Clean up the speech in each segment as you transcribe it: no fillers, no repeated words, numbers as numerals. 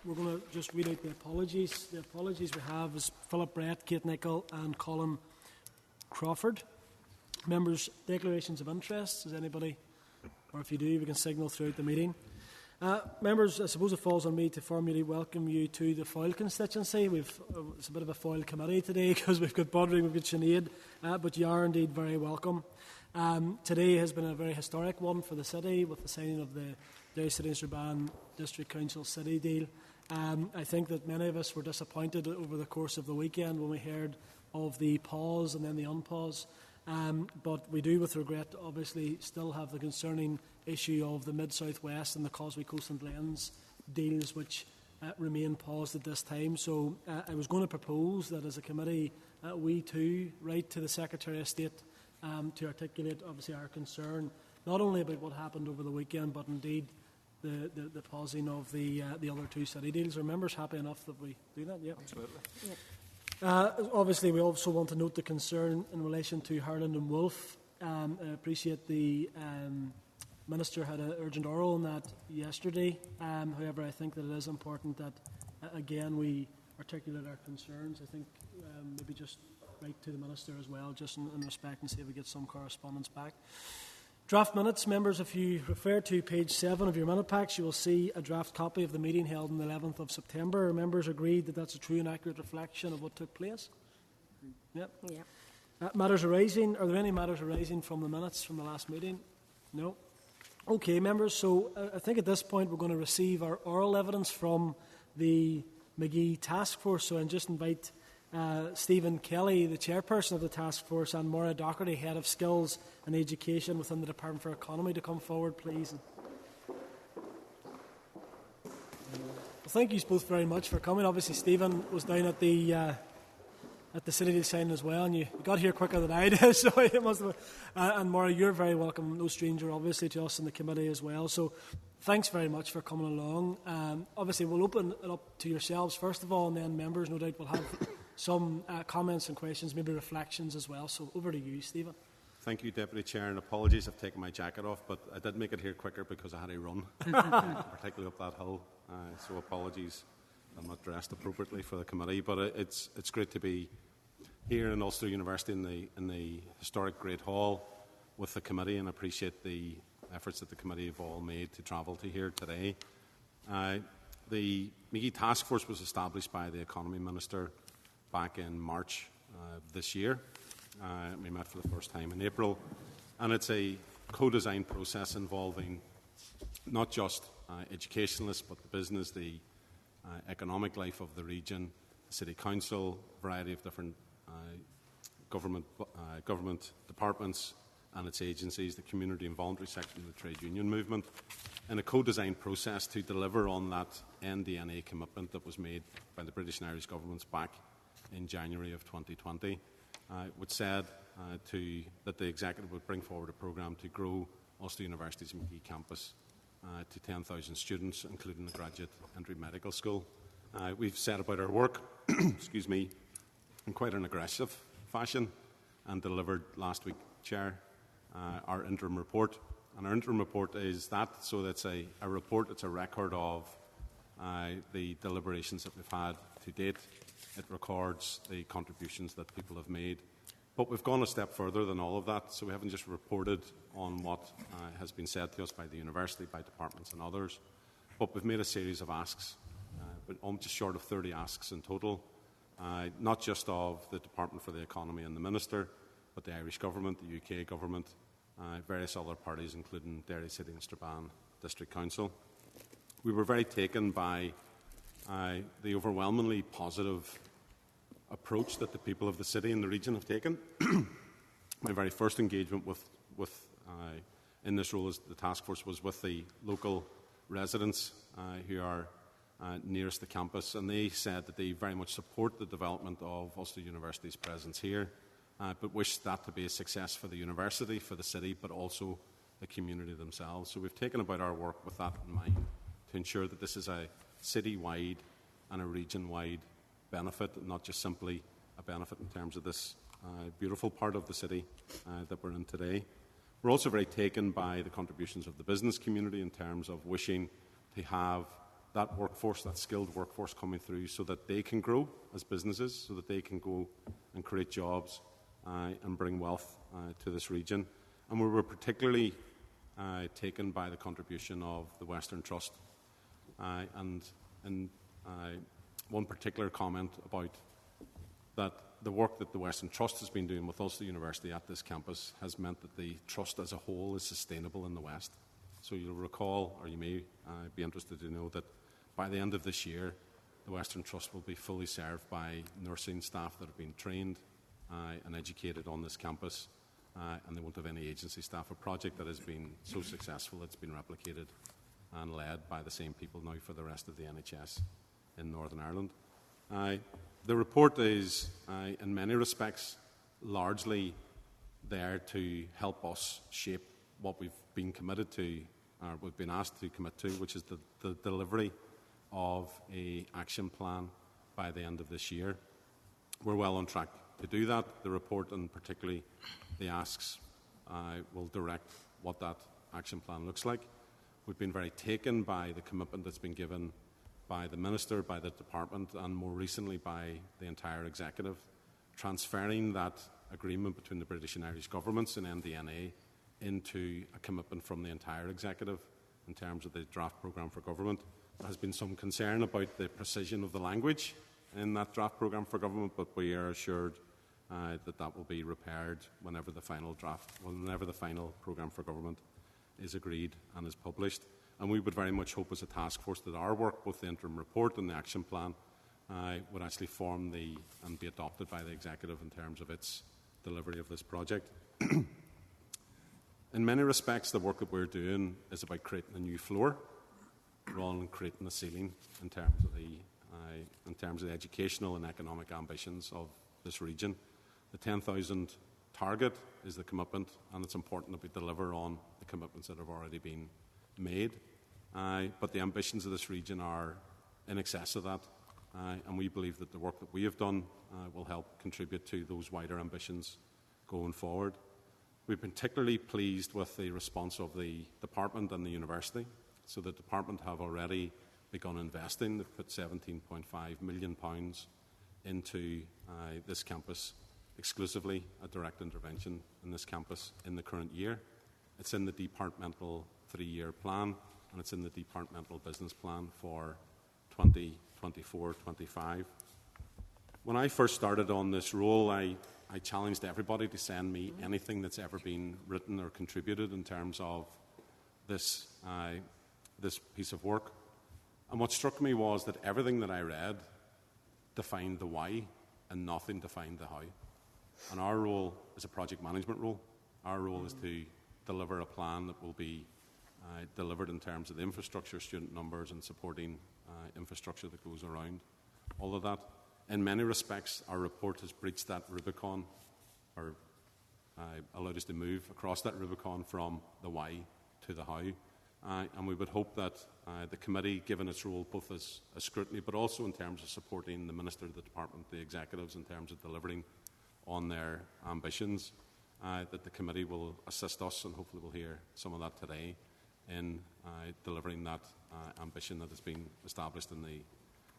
we're going to just read out the apologies. The apologies we have is Philip Brett, Kate Nichol and Colin Crawford. Members, declarations of interest. Is anybody, or if you do, we can signal throughout the meeting. Members, I suppose it falls on me to formally welcome you to the Foyle constituency. It's a bit of a Foyle committee today because we've got Bodring, we've got Sinead, but you are indeed very welcome. Today has been a very historic one for the city with the signing of the Derry City and Strabane District Council City deal. I think that many of us were disappointed over the course of the weekend when we heard of the pause and then the unpause. But we do, with regret, obviously still have the concerning issue of the Mid-South West and the Causeway Coast and Glens deals, which remain paused at this time. So I was going to propose that as a committee, we too write to the Secretary of State to articulate, obviously, our concern, not only about what happened over the weekend, but indeed the pausing of the other two city deals. Are members happy enough that we do that? Yeah, absolutely. Yeah. Obviously, we also want to note the concern in relation to Harland and Wolff. I appreciate the Minister had an urgent oral on that yesterday. However, I think that it is important that, again, we articulate our concerns. I think maybe just write to the Minister as well, just in respect, and see if we get some correspondence back. Draft minutes, members, if you refer to page 7 of your minute packs, you will see a draft copy of the meeting held on the 11th of September. Members agreed that that's a true and accurate reflection of what took place? Yep. Yeah. Matters arising, are there any matters arising from the minutes from the last meeting? No? Okay, members, so I think at this point we're going to receive our oral evidence from the Magee Taskforce. So I just invite Stephen Kelly, the chairperson of the task force, and Moira Doherty, head of skills and education within the Department for Economy, to come forward, please. Well, thank you both very much for coming. Obviously, Stephen was down at the City Deal signing as well, and you got here quicker than I did, so it must have. And Moira, you're very welcome. No stranger, obviously, to us in the committee as well. So, thanks very much for coming along. Obviously, we'll open it up to yourselves first of all, and then members, no doubt, will have some comments and questions, maybe reflections as well. So over to you, Stephen. Thank you, Deputy Chair, and apologies I've taken my jacket off, but I did make it here quicker because I had to run, particularly up that hill. So apologies, I'm not dressed appropriately for the committee, but it's great to be here in Ulster University in the historic Great Hall with the committee, and I appreciate the efforts that the committee have all made to travel to here today. The Magee Taskforce was established by the Economy Minister back in March this year. We met for the first time in April, and it's a co-design process involving not just educationalists, but the business, the economic life of the region, the City Council, a variety of different government departments and its agencies, the community and voluntary section of the trade union movement, in a co-design process to deliver on that NDNA commitment that was made by the British and Irish governments back in January of 2020, which said that the Executive would bring forward a programme to grow Ulster University's Magee campus to 10,000 students, including the graduate entry medical school. We've set about our work excuse me, in quite an aggressive fashion and delivered last week, Chair, our interim report. And our interim report is that, so that's a report, it's a record of the deliberations that we've had to date. It records the contributions that people have made. But we've gone a step further than all of that, so we haven't just reported on what has been said to us by the university, by departments and others, but we've made a series of asks, but just short of 30 asks in total, not just of the Department for the Economy and the Minister, but the Irish Government, the UK Government, various other parties, including Derry City and Strabane District Council. We were very taken by the overwhelmingly positive approach that the people of the city and the region have taken. My very first engagement in this role as the task force was with the local residents who are nearest the campus, and they said that they very much support the development of Ulster University's presence here, but wish that to be a success for the university, for the city, but also the community themselves. So we've taken about our work with that in mind to ensure that this is a city-wide and a region-wide benefit, not just simply a benefit in terms of this beautiful part of the city that we're in today. We're also very taken by the contributions of the business community in terms of wishing to have that workforce, that skilled workforce coming through so that they can grow as businesses, so that they can go and create jobs and bring wealth to this region. And we were particularly taken by the contribution of the Western Trust. And one particular comment about that the work that the Western Trust has been doing with Ulster University at this campus has meant that the Trust as a whole is sustainable in the West. So you'll recall, or you may be interested to know, that by the end of this year, the Western Trust will be fully served by nursing staff that have been trained and educated on this campus, and they won't have any agency staff. A project that has been so successful, it's been replicated and led by the same people now for the rest of the NHS in Northern Ireland. The report is, in many respects, largely there to help us shape what we've been committed to, or we've been asked to commit to, which is the delivery of an action plan by the end of this year. We're well on track to do that. The report, and particularly the asks, will direct what that action plan looks like. We've been very taken by the commitment that's been given by the Minister, by the Department, and more recently by the entire Executive, transferring that agreement between the British and Irish governments and MDNA into a commitment from the entire Executive in terms of the draft programme for government. There has been some concern about the precision of the language in that draft programme for government, but we are assured that will be repaired whenever the final programme for government is agreed and is published. And we would very much hope as a task force that our work, both the interim report and the action plan, would actually form and be adopted by the Executive in terms of its delivery of this project. In many respects, the work that we're doing is about creating a new floor rather than creating a ceiling in terms of the educational and economic ambitions of this region. The 10,000 target is the commitment, and it's important that we deliver on the commitments that have already been made. But the ambitions of this region are in excess of that, and we believe that the work that we have done will help contribute to those wider ambitions going forward. We've been particularly pleased with the response of the Department and the University. So the Department have already begun investing. They've put £17.5 million into this campus exclusively, a direct intervention in this campus in the current year. It's in the departmental 3-year plan, and it's in the departmental business plan for 2024-25. When I first started on this role, I challenged everybody to send me anything that's ever been written or contributed in terms of this piece of work. And what struck me was that everything that I read defined the why and nothing defined the how. And our role is a project management role. Our role is to deliver a plan that will be delivered in terms of the infrastructure, student numbers, and supporting infrastructure that goes around all of that. In many respects, our report has breached that Rubicon, or allowed us to move across that Rubicon from the why to the how. And we would hope that the committee, given its role both as a scrutiny but also in terms of supporting the Minister, the Department, the Executives in terms of delivering on their ambitions, that the committee will assist us, and hopefully we'll hear some of that today, in delivering that ambition that has been established in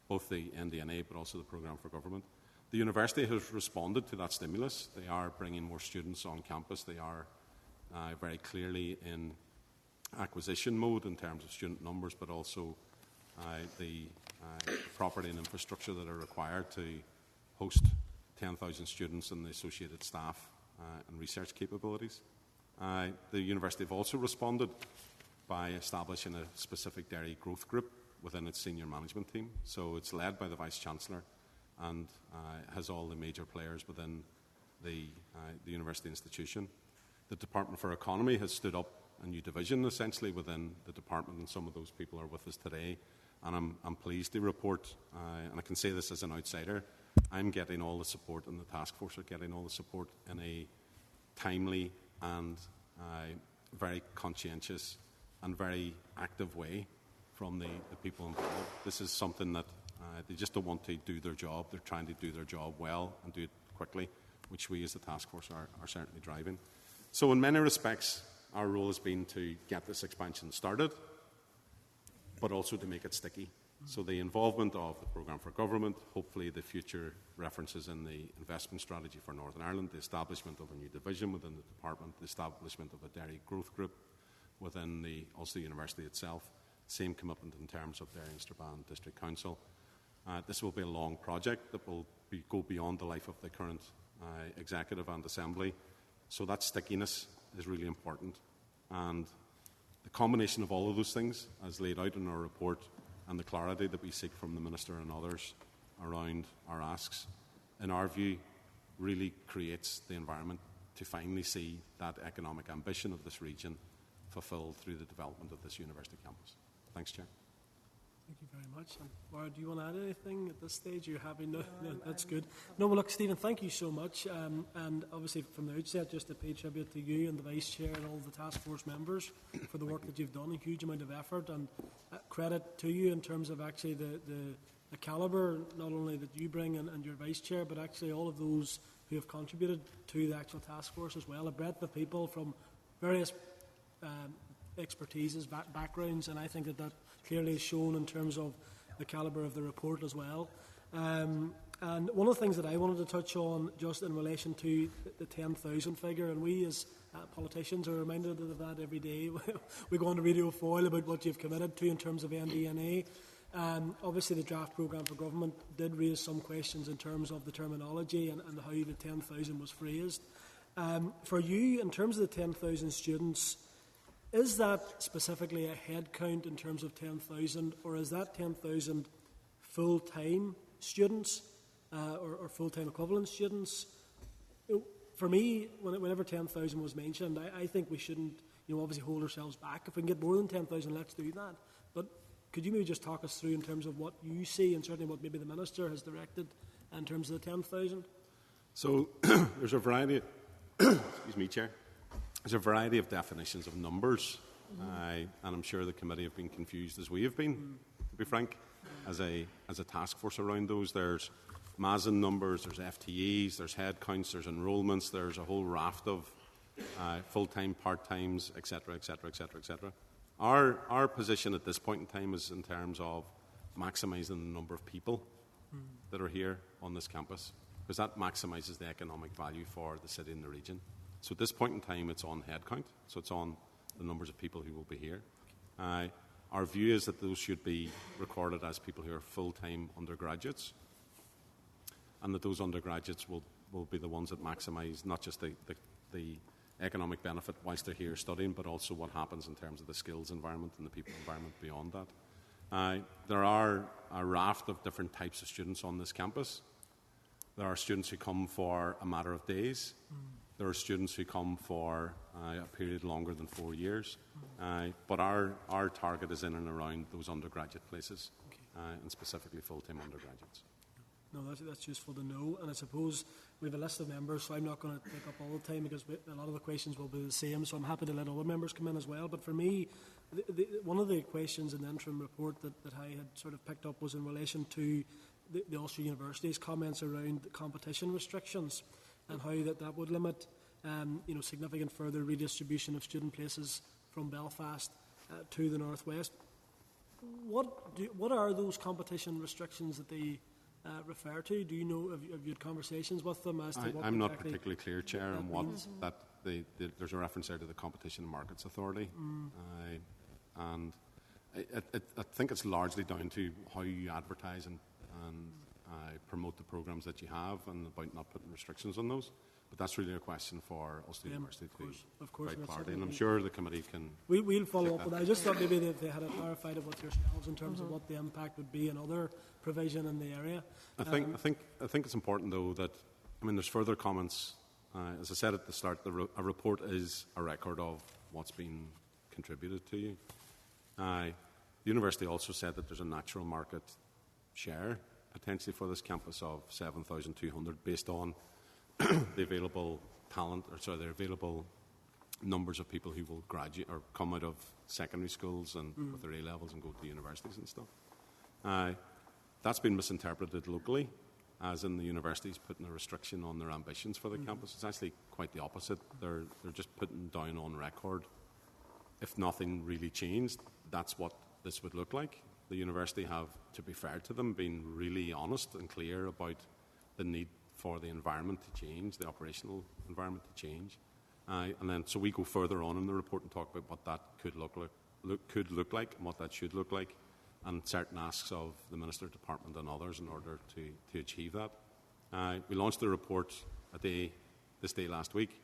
both the NDNA but also the Programme for Government. The University has responded to that stimulus. They are bringing more students on campus. They are very clearly in acquisition mode in terms of student numbers, but also the property and infrastructure that are required to host 10,000 students and the associated staff and research capabilities. The University have also responded by establishing a specific dairy growth group within its senior management team. So it's led by the Vice-Chancellor and has all the major players within the university institution. The Department for Economy has stood up a new division essentially within the department, and some of those people are with us today. And I'm pleased to report, and I can say this as an outsider, I'm getting all the support, and the task force are getting all the support in a timely and very conscientious and very active way from the people involved. This is something that they just don't want to do their job. They're trying to do their job well and do it quickly, which we as the task force are certainly driving. So in many respects, our role has been to get this expansion started, but also to make it sticky. So the involvement of the Programme for Government, hopefully the future references in the investment strategy for Northern Ireland, the establishment of a new division within the department, the establishment of a dairy growth group within the Ulster University itself, same commitment in terms of Derry and Strabane District Council. This will be a long project that will go beyond the life of the current Executive and Assembly. So that stickiness is really important. And the combination of all of those things, as laid out in our report, and the clarity that we seek from the Minister and others around our asks, in our view, really creates the environment to finally see that economic ambition of this region fulfilled through the development of this university campus. Thanks, Chair. Thank you very much. And Moira, do you want to add anything at this stage? Are you happy? No, that's good. No, well, look, Stephen, thank you so much. And obviously, from the outset, just to pay tribute to you and the Vice Chair and all the task force members for the work that you've done, a huge amount of effort, and credit to you in terms of actually the calibre, not only that you bring and your Vice Chair, but actually all of those who have contributed to the actual task force as well, a breadth of people from various expertises, backgrounds, and I think that clearly is shown in terms of the calibre of the report as well. And one of the things that I wanted to touch on, just in relation to the 10,000 figure, and we as politicians are reminded of that every day. We go on the radio foil about what you've committed to in terms of NDNA. Obviously, the draft programme for government did raise some questions in terms of the terminology and how the 10,000 was phrased. For you, in terms of the 10,000 students, is that specifically a head count in terms of 10,000, or is that 10,000 full-time students or full-time equivalent students? For me, whenever 10,000 was mentioned, I think we shouldn't, obviously hold ourselves back. If we can get more than 10,000, let's do that. But could you maybe just talk us through in terms of what you see, and certainly what maybe the Minister has directed in terms of the 10,000? So there's a variety, excuse me, Chair. There's a variety of definitions of numbers, and I'm sure the committee have been confused as we have been, to be frank, as a task force around those. There's MASN numbers, there's FTEs, there's head counts, there's enrolments, there's a whole raft of full-time, part-times, etc., etc., etc., etc. Our position at this point in time is in terms of maximising the number of people that are here on this campus, because that maximises the economic value for the city and the region. So at this point in time, it's on head count, so it's on the numbers of people who will be here. Our view is that those should be recorded as people who are full-time undergraduates, and that those undergraduates will be the ones that maximise not just the economic benefit whilst they're here studying, but also what happens in terms of the skills environment and the people environment beyond that. There are a raft of different types of students on this campus. There are students who come for a matter of days. There are students who come for a period longer than 4 years. But our target is in and around those undergraduate places, and specifically full-time undergraduates. No, that's useful to know. And I suppose we have a list of members, so I'm not going to take up all the time because a lot of the questions will be the same, so I'm happy to let other members come in as well. But for me, one of the questions in the interim report that I had sort of picked up was in relation to the Ulster University's comments around competition restrictions and how that would limit significant further redistribution of student places from Belfast to the northwest. What are those competition restrictions that they refer to? Do you know, have you had conversations with them as to what I'm not particularly clear, Chair, on what there's a reference there to the Competition and Markets Authority, and I think it's largely down to how you advertise and promote the programmes that you have, and about not putting restrictions on those. But that's really a question for Ulster University to provide clarity, and I'm sure the committee can. We'll follow up with that. I just thought maybe they had it clarified it with yourselves in terms of what the impact would be in other provision in the area. I think it's important though that there's further comments. As I said at the start, a report is a record of what's been contributed to you. The university also said that there's a natural market share potentially for this campus of 7,200 based on the available talent, the available numbers of people who will graduate or come out of secondary schools and with their A-levels and go to universities and stuff. That's been misinterpreted locally, as in the universities putting a restriction on their ambitions for the campus. It's actually quite the opposite. They're just putting down on record, if nothing really changed, that's what this would look like. the university have, to be fair to them, been really honest and clear about the need for the environment to change, the operational environment to change. And then, so we go further on in the report and talk about what that could look like and what that should look like, and certain asks of the Minister, Department and others in order to achieve that. We launched the report this day last week.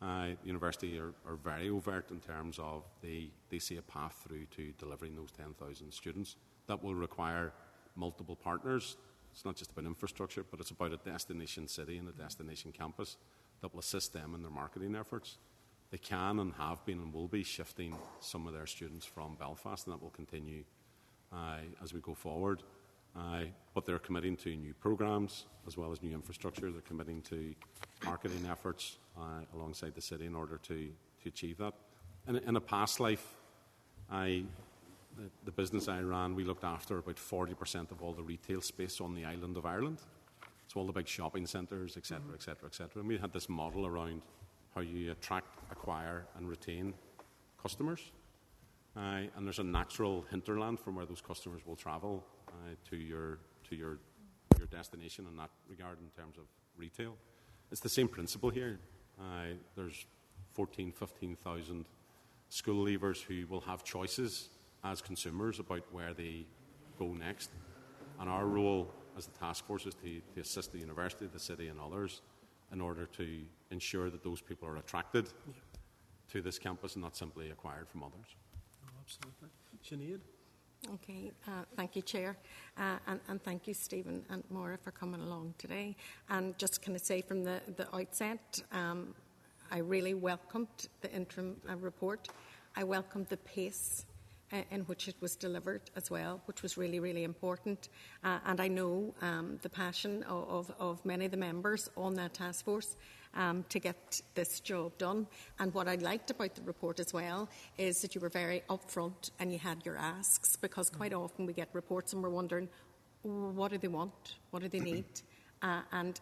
The university are very overt in terms of they see a path through to delivering those 10,000 students. That will require multiple partners. It's not just about infrastructure, but it's about a destination city and a destination campus that will assist them in their marketing efforts. They can and have been and will be shifting some of their students from Belfast, and that will continue as we go forward. But they're committing to new programmes as well as new infrastructure. They're committing to marketing efforts alongside the city in order to achieve that. In a past life, the business I ran, we looked after about 40% of all the retail space on the island of Ireland. So all the big shopping centres, etc., etc., etc. And we had this model around how you attract, acquire and retain customers. And there's a natural hinterland from where those customers will travel to your destination in that regard in terms of retail. It's the same principle here. There's 14,000, 15,000 school leavers who will have choices as consumers about where they go next. And our role as the task force is to assist the university, the city and others in order to ensure that those people are attracted to this campus and not simply acquired from others. Oh, absolutely. Sinead? Okay, thank you, Chair, and thank you, Stephen and Moira, for coming along today. And just can I say from the outset, I really welcomed the interim report. I welcomed the pace in which it was delivered as well, which was really, really important. And I know the passion of many of the members on that task force to get this job done. And what I liked about the report as well is that you were very upfront and you had your asks, because quite often we get reports and we're wondering, what do they want, what do they need, and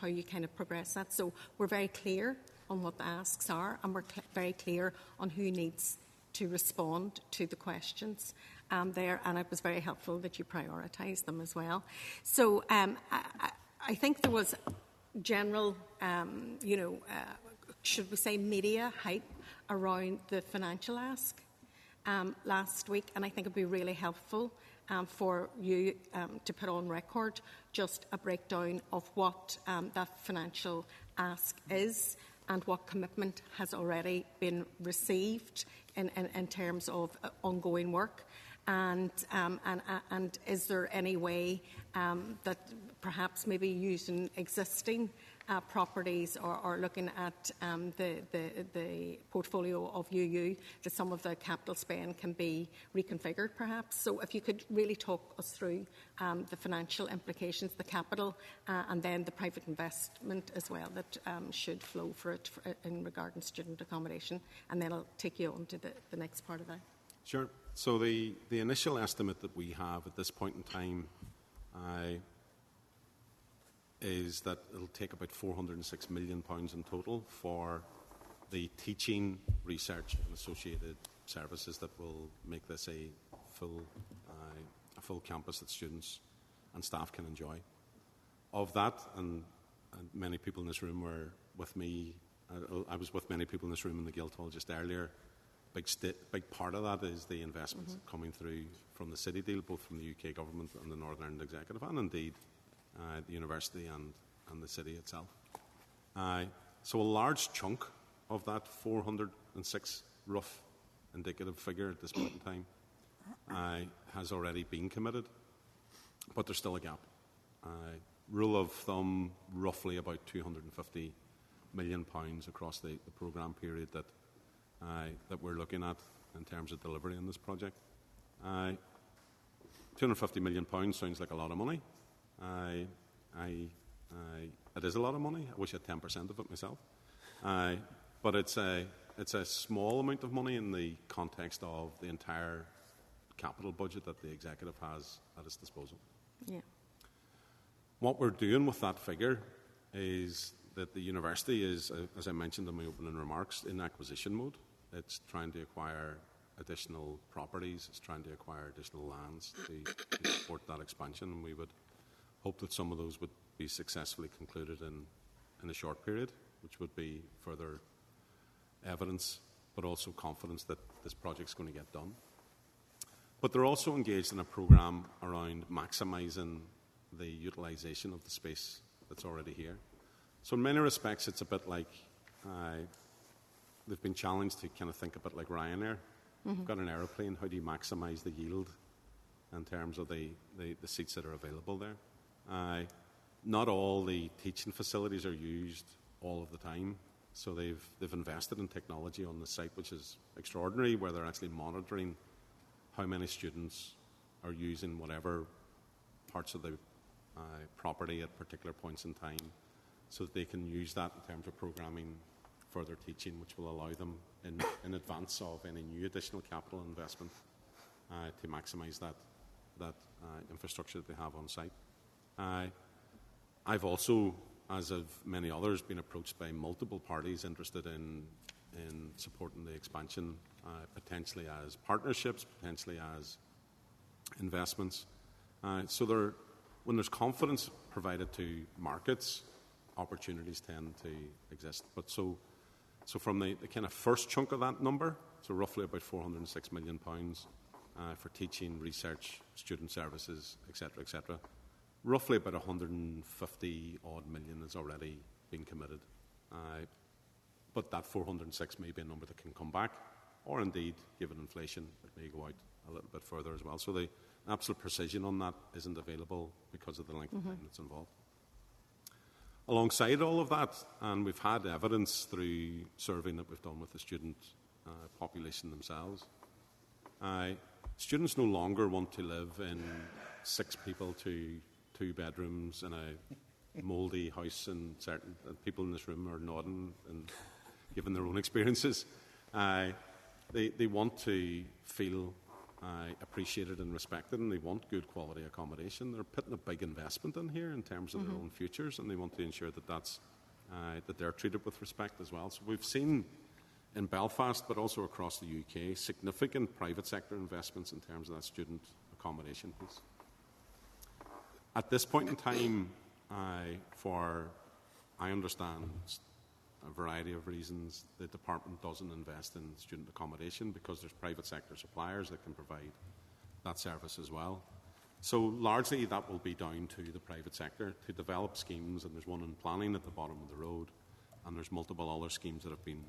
how you kind of progress that. So we're very clear on what the asks are, and we're very clear on who needs to respond to the questions there, and it was very helpful that you prioritised them as well. So I think there was general, should we say, media hype around the financial ask last week, and I think it would be really helpful for you to put on record just a breakdown of what that financial ask is and what commitment has already been received in terms of ongoing work, and is there any way that perhaps maybe using existing properties or looking at the portfolio of UU, that some of the capital spend can be reconfigured perhaps? So if you could really talk us through the financial implications, the capital, and then the private investment as well that should flow for it in regard to student accommodation, and then I'll take you on to the next part of that. Sure. So the initial estimate that we have at this point in time is that it'll take about £406 million in total for the teaching, research and associated services that will make this a full campus that students and staff can enjoy. Of that, and many people in this room were with me, I was with many people in this room in the Guildhall just earlier. Big part of that is the investments coming through from the city deal, both from the UK government and the Northern Ireland Executive, and indeed the university and the city itself. So a large chunk of that 406 rough indicative figure at this point in time has already been committed, but there's still a gap. Rule of thumb, roughly about £250 million across the programme period that we're looking at in terms of delivery on this project. £250 million sounds like a lot of money. It is a lot of money. I wish I had 10% of it myself. But it's a small amount of money in the context of the entire capital budget that the executive has at its disposal. Yeah. What we're doing with that figure is that the university is, as I mentioned in my opening remarks, in acquisition mode. It's trying to acquire additional properties. It's trying to acquire additional lands to support that expansion. And we would hope that some of those would be successfully concluded in a short period, which would be further evidence, but also confidence that this project's going to get done. But they're also engaged in a program around maximising the utilisation of the space that's already here. So in many respects, it's a bit like they've been challenged to kind of think a bit like Ryanair. You've got an aeroplane, how do you maximise the yield in terms of the seats that are available there? Not all the teaching facilities are used all of the time, so they've invested in technology on the site, which is extraordinary, where they're actually monitoring how many students are using whatever parts of the property at particular points in time, so that they can use that in terms of programming further teaching, which will allow them in advance of any new additional capital investment to maximise that infrastructure that they have on site. I've also, as of many others, been approached by multiple parties interested in supporting the expansion, potentially as partnerships, potentially as investments. So when there's confidence provided to markets, opportunities tend to exist. But so from the kind of first chunk of that number, so roughly about £406 million for teaching, research, student services, etc., roughly about 150 odd million has already been committed. But that 406 may be a number that can come back, or indeed, given inflation, it may go out a little bit further as well. So the absolute precision on that isn't available because of the length of time that's involved. Alongside all of that, and we've had evidence through surveying that we've done with the student population themselves, students no longer want to live in 6 people to 2 bedrooms in a mouldy house, and certain people in this room are nodding and giving their own experiences. They want to feel appreciated and respected, and they want good quality accommodation. They're putting a big investment in here in terms of their own futures, and they want to ensure that they're treated with respect as well. So we've seen in Belfast, but also across the UK, significant private sector investments in terms of that student accommodation piece. At this point in time, I understand a variety of reasons, the department doesn't invest in student accommodation because there's private sector suppliers that can provide that service as well. So largely that will be down to the private sector to develop schemes, and there's one in planning at the bottom of the road, and there's multiple other schemes that have been,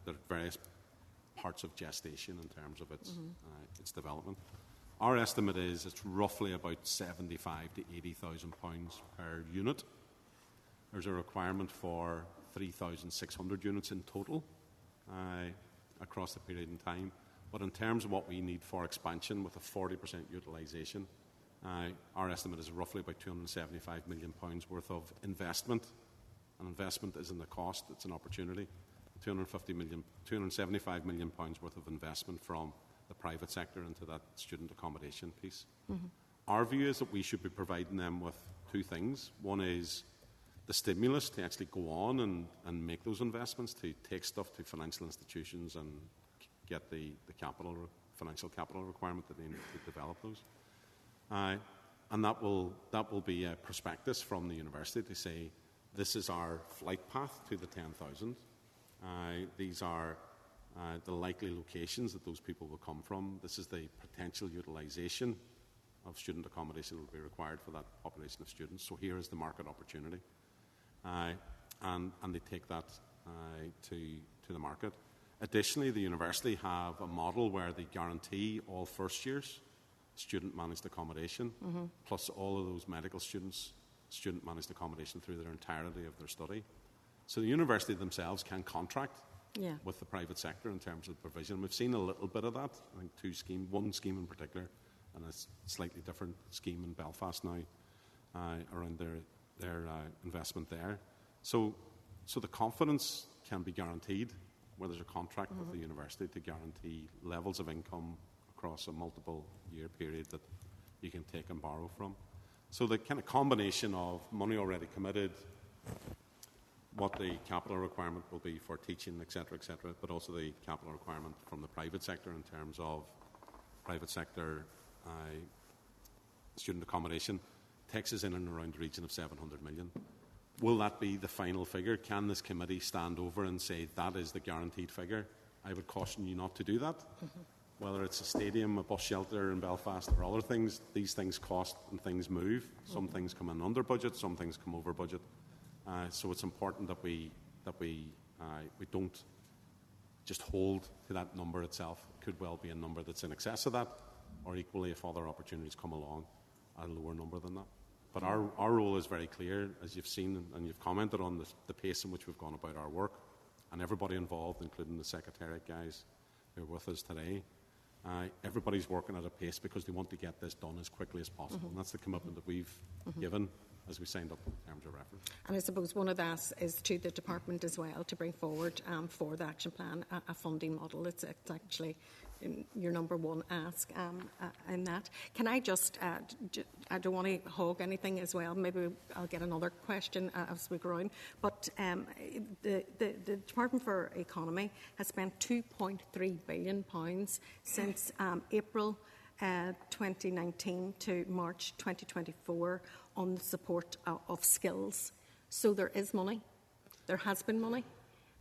there are various parts of gestation in terms of its development. Our estimate is it's roughly about 75 to 80,000 pounds per unit. There's a requirement for 3,600 units in total across the period in time. But in terms of what we need for expansion with a 40% utilisation, our estimate is roughly about £275 million worth of investment. And investment isn't a cost, it's an opportunity. £275 million worth of investment from the private sector into that student accommodation piece. Our view is that we should be providing them with 2 things. One is the stimulus to actually go on and make those investments, to take stuff to financial institutions and get the financial capital requirement that they need to develop those. And that will be a prospectus from the university to say, this is our flight path to the 10,000. These are the likely locations that those people will come from. This is the potential utilisation of student accommodation that will be required for that population of students. So here is the market opportunity. And they take that to the market. Additionally, the university have a model where they guarantee all first years student managed accommodation, plus all of those medical students student managed accommodation through their entirety of their study. So the university themselves can contract with the private sector in terms of provision. We've seen a little bit of that. I think one scheme in particular, and a slightly different scheme in Belfast now around their investment there. So the confidence can be guaranteed where there's a contract with the university to guarantee levels of income across a multiple year period that you can take and borrow from. So the kind of combination of money already committed what the capital requirement will be for teaching, etc., but also the capital requirement from the private sector in terms of private sector student accommodation takes us in and around the region of 700 million. Will that be the final figure? Can this committee stand over and say that is the guaranteed figure? I would caution you not to do that. Whether it's a stadium, a bus shelter in Belfast or other things, these things cost and things move. Some things come in under budget, some things come over budget. So it's important that we don't just hold to that number itself. It could well be a number that's in excess of that, or equally, if other opportunities come along, a lower number than that. But our role is very clear, as you've seen and you've commented on the pace in which we've gone about our work, and everybody involved, including the Secretariat guys who are with us today. Everybody's working at a pace because they want to get this done as quickly as possible, and that's the commitment that we've given as we signed up in terms of reference. And I suppose one of that is to the department as well, to bring forward for the action plan a funding model. It's actually your number one ask in that. Can I just, I don't want to hog anything as well, maybe I'll get another question as we go on, but the Department for Economy has spent £2.3 billion since April 2019 to March 2024 on the support of skills. So there is money, there has been money,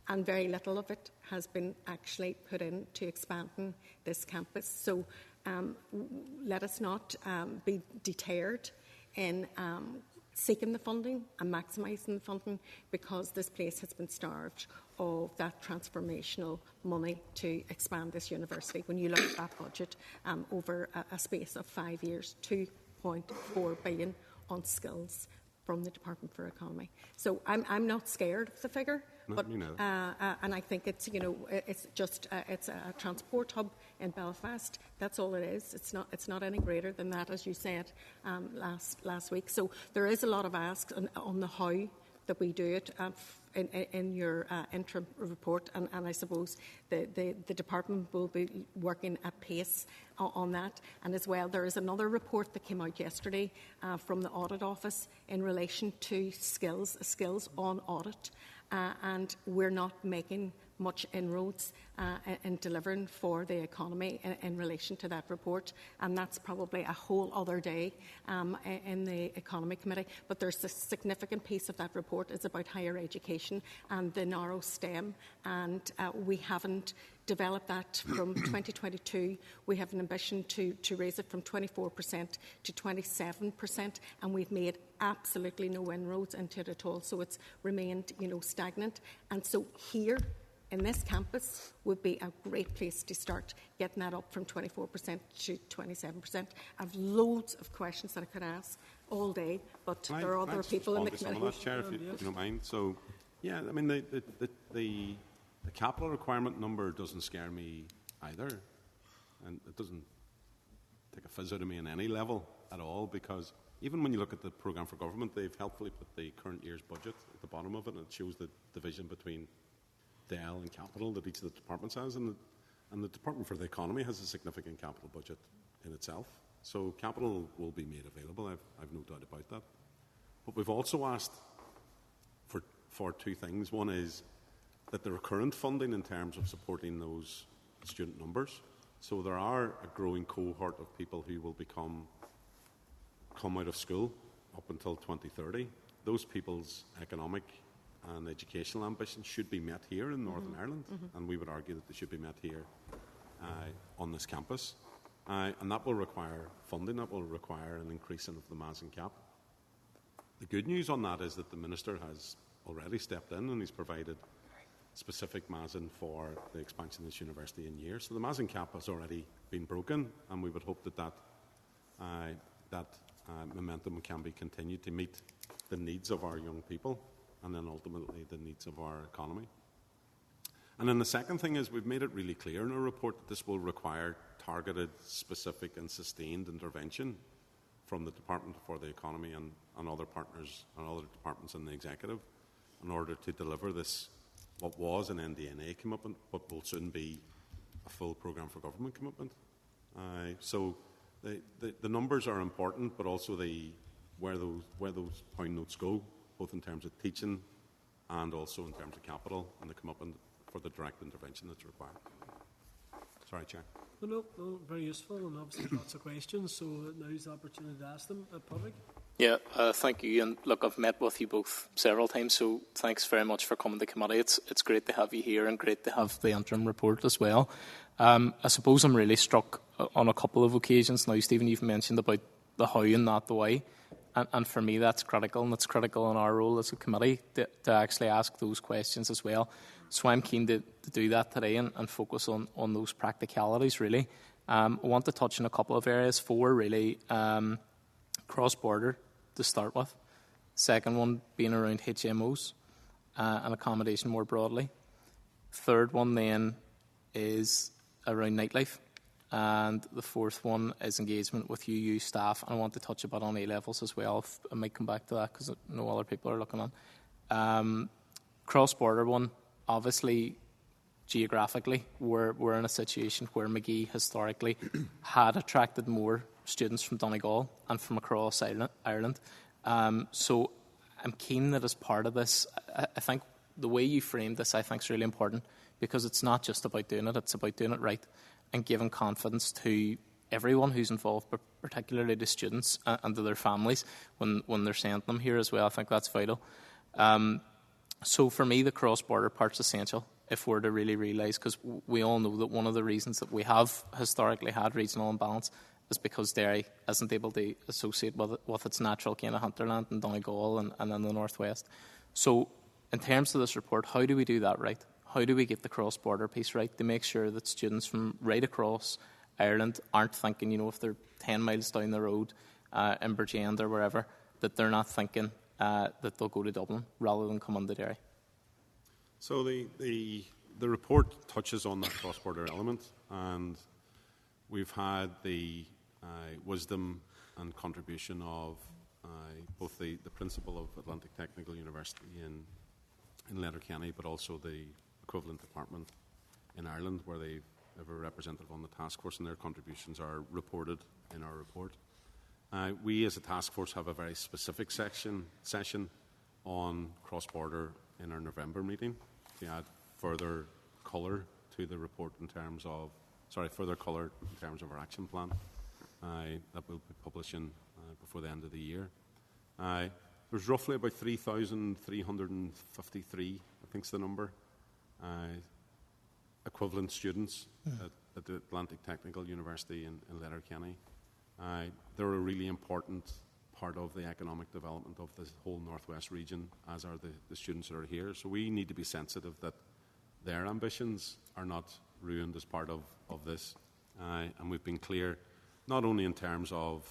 and very little of it has been actually put into expanding this campus. So let us not be deterred in seeking the funding and maximising the funding, because this place has been starved of that transformational money to expand this university. When you look at that budget over a space of 5 years, £2.4 billion on skills from the Department for Economy. So I'm not scared of the figure, but and I think it's it's just it's a transport hub in Belfast. That's all it is. It's not any greater than that, as you said last week. So there is a lot of asks on the how that we do it in your interim report, and I suppose the department will be working at pace on that. And as well, there is another report that came out yesterday from the Audit Office in relation to skills on audit, and we're not making much inroads in delivering for the economy in relation to that report, and that's probably a whole other day in the Economy Committee. But there's a significant piece of that report. It's about higher education and the narrow STEM, and we haven't developed that from 2022. We have an ambition to raise it from 24% to 27%, and we've made absolutely no inroads into it at all. So it's remained, stagnant. And so here, in this campus, would be a great place to start getting that up from 24% to 27%. I have loads of questions that I could ask all day, but there are other people in the committee. That, Chair, if you don't mind. So, yeah, I mean, the capital requirement number doesn't scare me either, and it doesn't take a fizz out of me in any level at all, because even when you look at the programme for government, they've helpfully put the current year's budget at the bottom of it, and it shows the division between DEL and capital that each of the departments has, and the Department for the Economy has a significant capital budget in itself. So capital will be made available, I've no doubt about that. But we've also asked for two things. One is that the recurrent funding in terms of supporting those student numbers. So there are a growing cohort of people who will come out of school up until 2030. Those people's economic and educational ambitions should be met here in Northern Ireland, and we would argue that they should be met here on this campus. And that will require funding, that will require an increasing of the Mazen cap. The good news on that is that the Minister has already stepped in and he's provided specific Mazen for the expansion of this university in years. So the Mazen cap has already been broken, and we would hope that momentum can be continued to meet the needs of our young people, and then ultimately the needs of our economy. And then the second thing is we've made it really clear in our report that this will require targeted, specific and sustained intervention from the Department for the Economy and other partners and other departments in the Executive in order to deliver this, what was an NDNA commitment, but will soon be a full programme for government commitment. So the numbers are important, but also where those pound notes go, both in terms of teaching, and also in terms of capital and the commitment for the direct intervention that's required. Sorry, Chair. No, very useful, and obviously lots of questions, so now's the opportunity to ask them at public. Yeah, thank you. And look, I've met with you both several times, so thanks very much for coming to committee. It's great to have you here and great to have the interim report as well. I suppose I'm really struck on a couple of occasions now, Stephen, you've mentioned about the how and not the why. And for me, that's critical, and it's critical in our role as a committee to actually ask those questions as well. So I'm keen to do that today and focus on those practicalities, really. I want to touch on a couple of areas. 4, really, cross-border to start with. Second one being around HMOs and accommodation more broadly. Third one then is around nightlife. And the fourth one is engagement with UU staff. And I want to touch a bit on A-levels as well. I might come back to that because no other people are looking on. Cross-border one, obviously, geographically, we're in a situation where Magee historically had attracted more students from Donegal and from across Ireland. So I'm keen that as part of this, I think the way you framed this, I think, is really important, because it's not just about doing it, it's about doing it right and giving confidence to everyone who's involved, but particularly the students and to their families when they're sending them here as well. I think that's vital. So for me, the cross-border part's essential if we're to really realise, because we all know that one of the reasons that we have historically had regional imbalance is because Derry isn't able to associate with its natural kind of hinterland in Donegal and in the northwest. So in terms of this report, how do we do that right? How do we get the cross-border piece right to make sure that students from right across Ireland aren't thinking, if they're 10 miles down the road in Bridgend or wherever, that they're not thinking that they'll go to Dublin rather than come into Derry? So the report touches on that cross-border element, and we've had the wisdom and contribution of both the principal of Atlantic Technical University in Letterkenny, but also the equivalent department in Ireland, where they have a representative on the task force, and their contributions are reported in our report. We as a task force have a very specific session on cross-border in our November meeting to add further colour to the report in terms of our action plan that we'll be publishing before the end of the year. There's roughly about 3,353, I think is the number, equivalent students at the Atlantic Technical University in Letterkenny. They're a really important part of the economic development of the whole northwest region, as are the students that are here. So we need to be sensitive that their ambitions are not ruined as part of this. And we've been clear, not only in terms of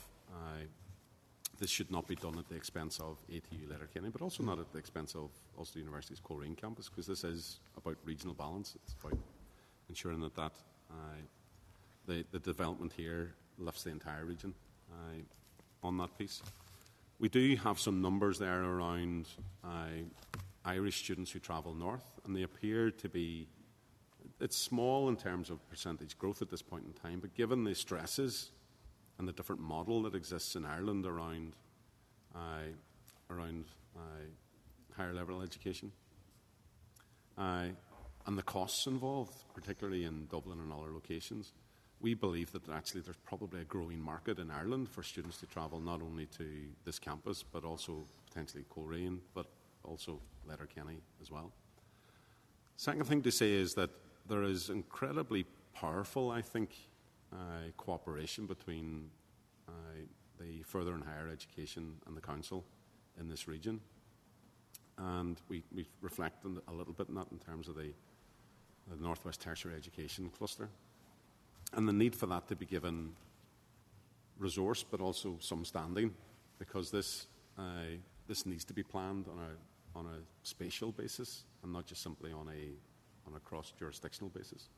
this should not be done at the expense of ATU Letterkenny, but also not at the expense of Ulster University's Coleraine campus, because this is about regional balance. It's about ensuring that the development here lifts the entire region on that piece. We do have some numbers there around Irish students who travel north, and they appear to be, it's small in terms of percentage growth at this point in time, but given the stresses and the different model that exists in Ireland around higher level education and the costs involved, particularly in Dublin and other locations, we believe that actually there's probably a growing market in Ireland for students to travel not only to this campus but also potentially Coleraine, but also Letterkenny as well. Second thing to say is that there is incredibly powerful, I think, cooperation between the further and higher education and the council in this region, and we reflect on a little bit on that in terms of the Northwest Tertiary Education Cluster, and the need for that to be given resource but also some standing, because this needs to be planned on a spatial basis and not just simply on a cross-jurisdictional basis.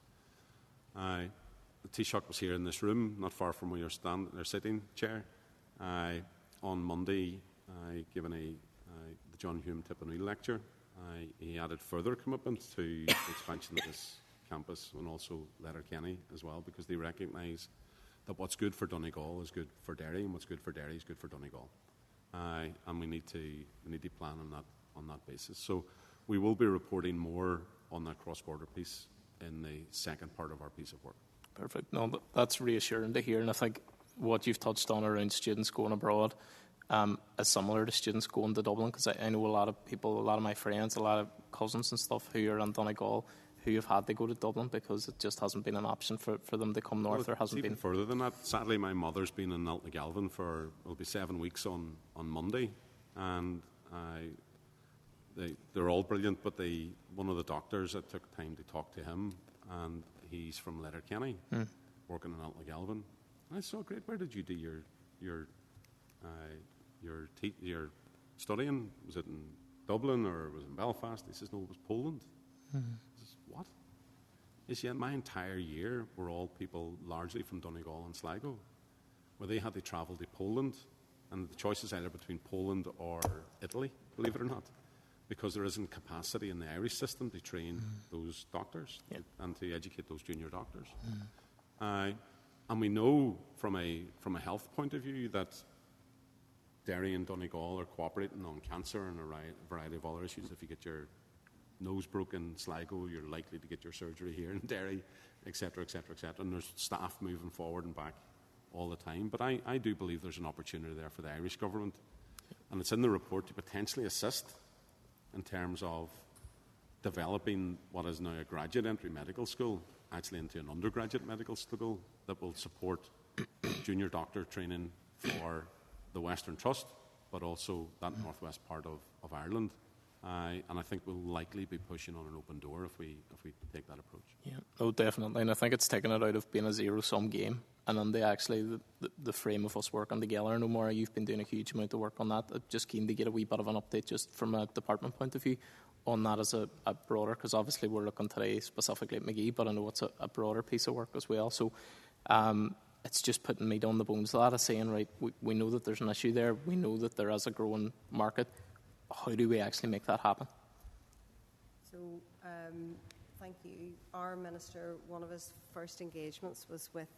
The Taoiseach was here in this room, not far from where you're sitting, Chair, on Monday, given the John Hume Tip and O'Neill lecture. He added further commitment to the expansion of this campus and also Letterkenny as well, because they recognise that what's good for Donegal is good for Derry, and what's good for Derry is good for Donegal. And we need to plan on that basis. So we will be reporting more on that cross-border piece in the second part of our piece of work. Perfect. No, that's reassuring to hear, and I think what you've touched on around students going abroad is similar to students going to Dublin, because I know a lot of people, a lot of my friends, a lot of cousins and stuff who are in Donegal who have had to go to Dublin because it just hasn't been an option for them to come north. Well, or hasn't been further than that. Sadly, my mother's been in Altnagalvin for, it'll be 7 weeks on Monday, and they're all brilliant, but one of the doctors, I took time to talk to him, and he's from Letterkenny, working in Altnagalvin. And I said, great, where did you do your studying? Was it in Dublin or was it in Belfast? He says, no, it was Poland. I says, what? He said, my entire year were all people largely from Donegal and Sligo, where they had to travel to Poland, and the choice is either between Poland or Italy, believe it or not, because there isn't capacity in the Irish system to train those doctors and to educate those junior doctors. And we know from a health point of view that Derry and Donegal are cooperating on cancer and a variety of other issues. If you get your nose broken in Sligo, you're likely to get your surgery here in Derry, etc., etc., etc. And there's staff moving forward and back all the time. But I do believe there's an opportunity there for the Irish government, and it's in the report, to potentially assist in terms of developing what is now a graduate entry medical school actually into an undergraduate medical school that will support junior doctor training for the Western Trust, but also that northwest part of Ireland. And I think we'll likely be pushing on an open door if we take that approach. Yeah, oh, definitely. And I think it's taken it out of being a zero-sum game and into actually the frame of us working together. No more, you've been doing a huge amount of work on that. I'm just keen to get a wee bit of an update just from a department point of view on that as a broader, because obviously we're looking today specifically at Magee, but I know it's a broader piece of work as well. So it's just putting meat on the bones of that, of saying, right, we know that there's an issue there. We know that there is a growing market. How do we actually make that happen? So, thank you. Our Minister, one of his first engagements was with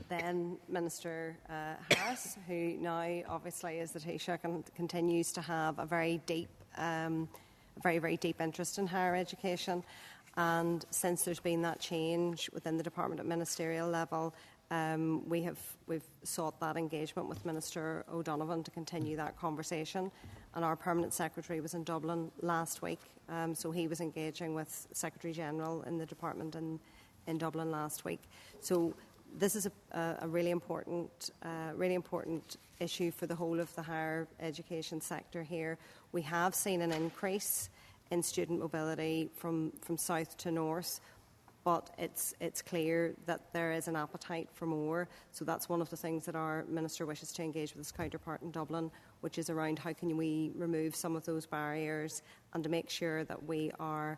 then Minister Harris, who now obviously is the Taoiseach and continues to have a very deep, very deep interest in higher education. And since there's been that change within the department at ministerial level, we've sought that engagement with Minister O'Donovan to continue that conversation. And our permanent secretary was in Dublin last week, so he was engaging with Secretary General in the department in Dublin last week. So this is a really important issue for the whole of the higher education sector here. We have seen an increase in student mobility from south to north, but it's clear that there is an appetite for more. So that's one of the things that our Minister wishes to engage with his counterpart in Dublin, which is around how can we remove some of those barriers and to make sure that we are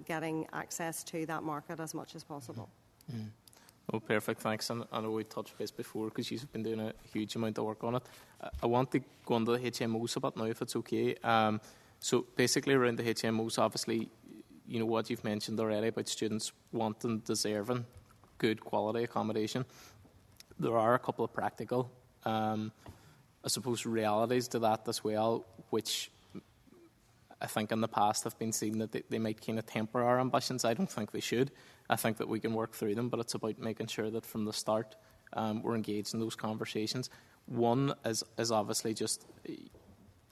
getting access to that market as much as possible. Mm. Oh, perfect, thanks. And I know we touched base before because you've been doing a huge amount of work on it. I want to go on to the HMOs a bit now, if it's okay. So basically around the HMOs, obviously, you know what you've mentioned already about students wanting, deserving good quality accommodation. There are a couple of practical, I suppose, realities to that as well, which I think in the past have been seen that they might kind of temper our ambitions. I don't think they should. I think that we can work through them, but it's about making sure that from the start we're engaged in those conversations. One is obviously just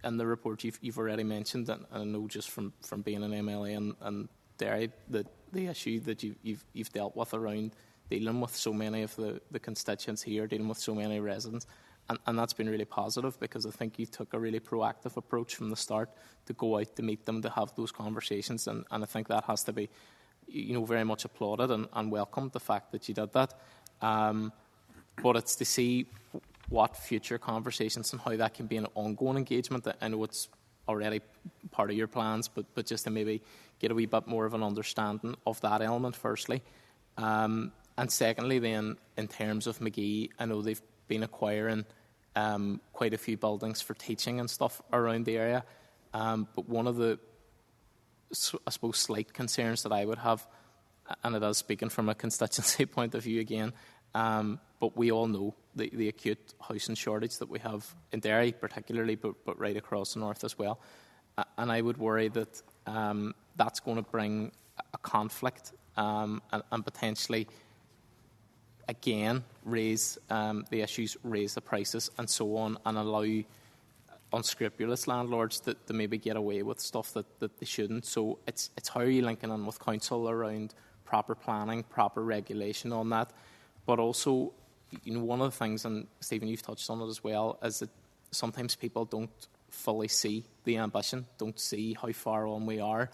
in the report you've already mentioned, and I know just from being an MLA and Derry, the issue that you've dealt with around dealing with so many of the constituents here, dealing with so many residents. And that's been really positive because I think you took a really proactive approach from the start to go out to meet them, to have those conversations. And I think that has to be, very much applauded and welcomed, the fact that you did that. But it's to see what future conversations and how that can be an ongoing engagement. I know it's already part of your plans, but just to maybe get a wee bit more of an understanding of that element, firstly. And secondly, then, in terms of Magee, I know they've been acquiring quite a few buildings for teaching and stuff around the area. But one of the, I suppose, slight concerns that I would have, and it is speaking from a constituency point of view again, but we all know the acute housing shortage that we have in Derry particularly, but right across the north as well. and I would worry that that's going to bring a conflict and potentially, again, raise the issues, raise the prices and so on, and allow unscrupulous landlords to maybe get away with stuff that they shouldn't. So it's how are you linking in with council around proper planning, proper regulation on that. But also, one of the things, and Stephen, you've touched on it as well, is that sometimes people don't fully see the ambition, don't see how far on we are,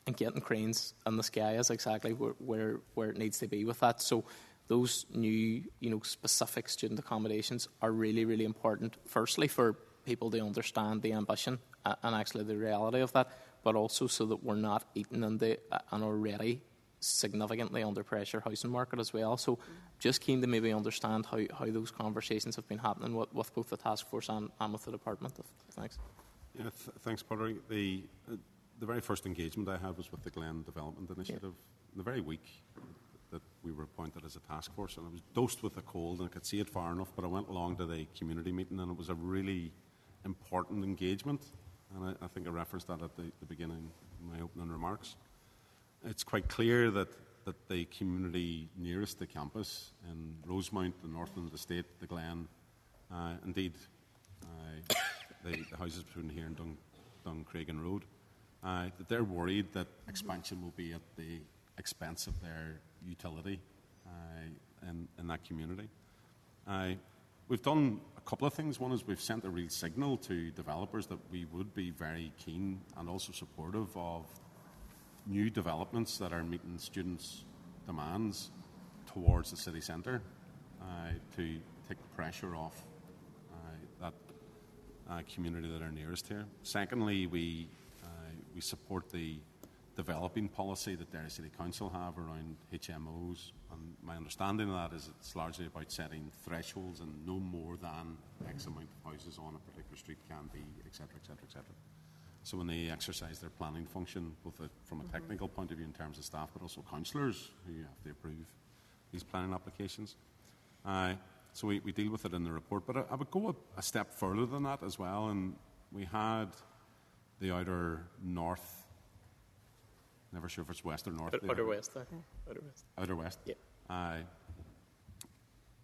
and getting cranes in the sky is exactly where it needs to be with that. So those new, specific student accommodations are really, really important, firstly for people to understand the ambition and actually the reality of that, but also so that we're not eating into an already significantly under pressure housing market as well. So just keen to maybe understand how those conversations have been happening with both the task force and with the department. Thanks. Yeah, thanks, Potter. The very first engagement I had was with the Glen Development Initiative. Yeah. The very week that we were appointed as a task force, and I was dosed with a cold and I could see it far enough, but I went along to the community meeting and it was a really important engagement, and I think I referenced that at the beginning of my opening remarks. It's quite clear that the community nearest the campus in Rosemount, the north end of the state, the Glen, indeed the houses between here and Duncragan Road, that they're worried that expansion will be at the expense of their utility in that community. We've done a couple of things. One is we've sent a real signal to developers that we would be very keen and also supportive of new developments that are meeting students' demands towards the city centre to take the pressure off that community that are nearest here. Secondly, we support the developing policy that Derry City Council have around HMOs, and my understanding of that is it's largely about setting thresholds and no more than X amount of houses on a particular street can be, etc., etc., etc. So when they exercise their planning function, both from a technical point of view in terms of staff, but also councillors who have to approve these planning applications. So we deal with it in the report, but I would go a step further than that as well, and we had the outer north, never sure if it's west or north. Outer west. Outer west. Yeah.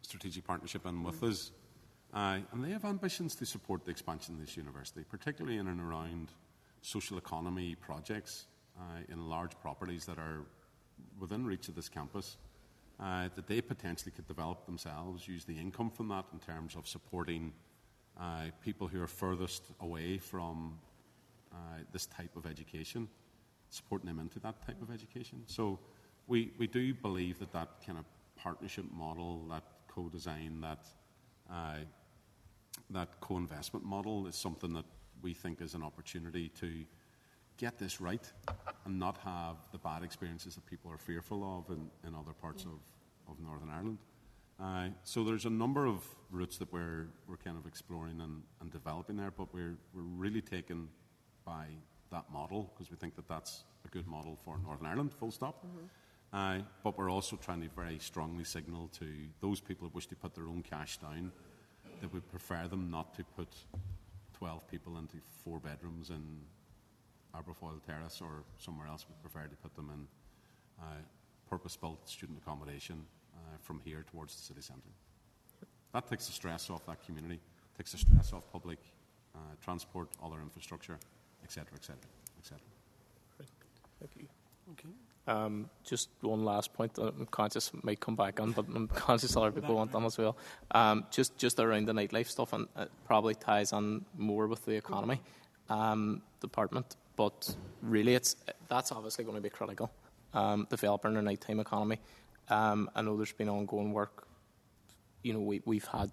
Strategic partnership in with us. And they have ambitions to support the expansion of this university, particularly in and around social economy projects in large properties that are within reach of this campus, that they potentially could develop themselves, use the income from that in terms of supporting people who are furthest away from this type of education, supporting them into that type of education. So we do believe that kind of partnership model, that co-design, that co-investment model is something that we think is an opportunity to get this right and not have the bad experiences that people are fearful of in other parts of Northern Ireland. So there's a number of routes that we're kind of exploring and developing there, but we're really taken by that model because we think that that's a good model for Northern Ireland, full stop. But we're also trying to very strongly signal to those people who wish to put their own cash down that we prefer them not to put 12 people into 4 bedrooms in Aberfoyle Terrace or somewhere else. We prefer to put them in purpose-built student accommodation from here towards the city centre. That takes the stress off that community, takes the stress off public transport, other infrastructure, etc., etc., etc. Thank you. Okay. Just one last point. I'm conscious it might come back on, but I'm conscious other people want on as well. Just around the nightlife stuff, and it probably ties on more with the economy department. But really, that's obviously going to be critical. Developing a nighttime economy. I know there's been ongoing work. We've had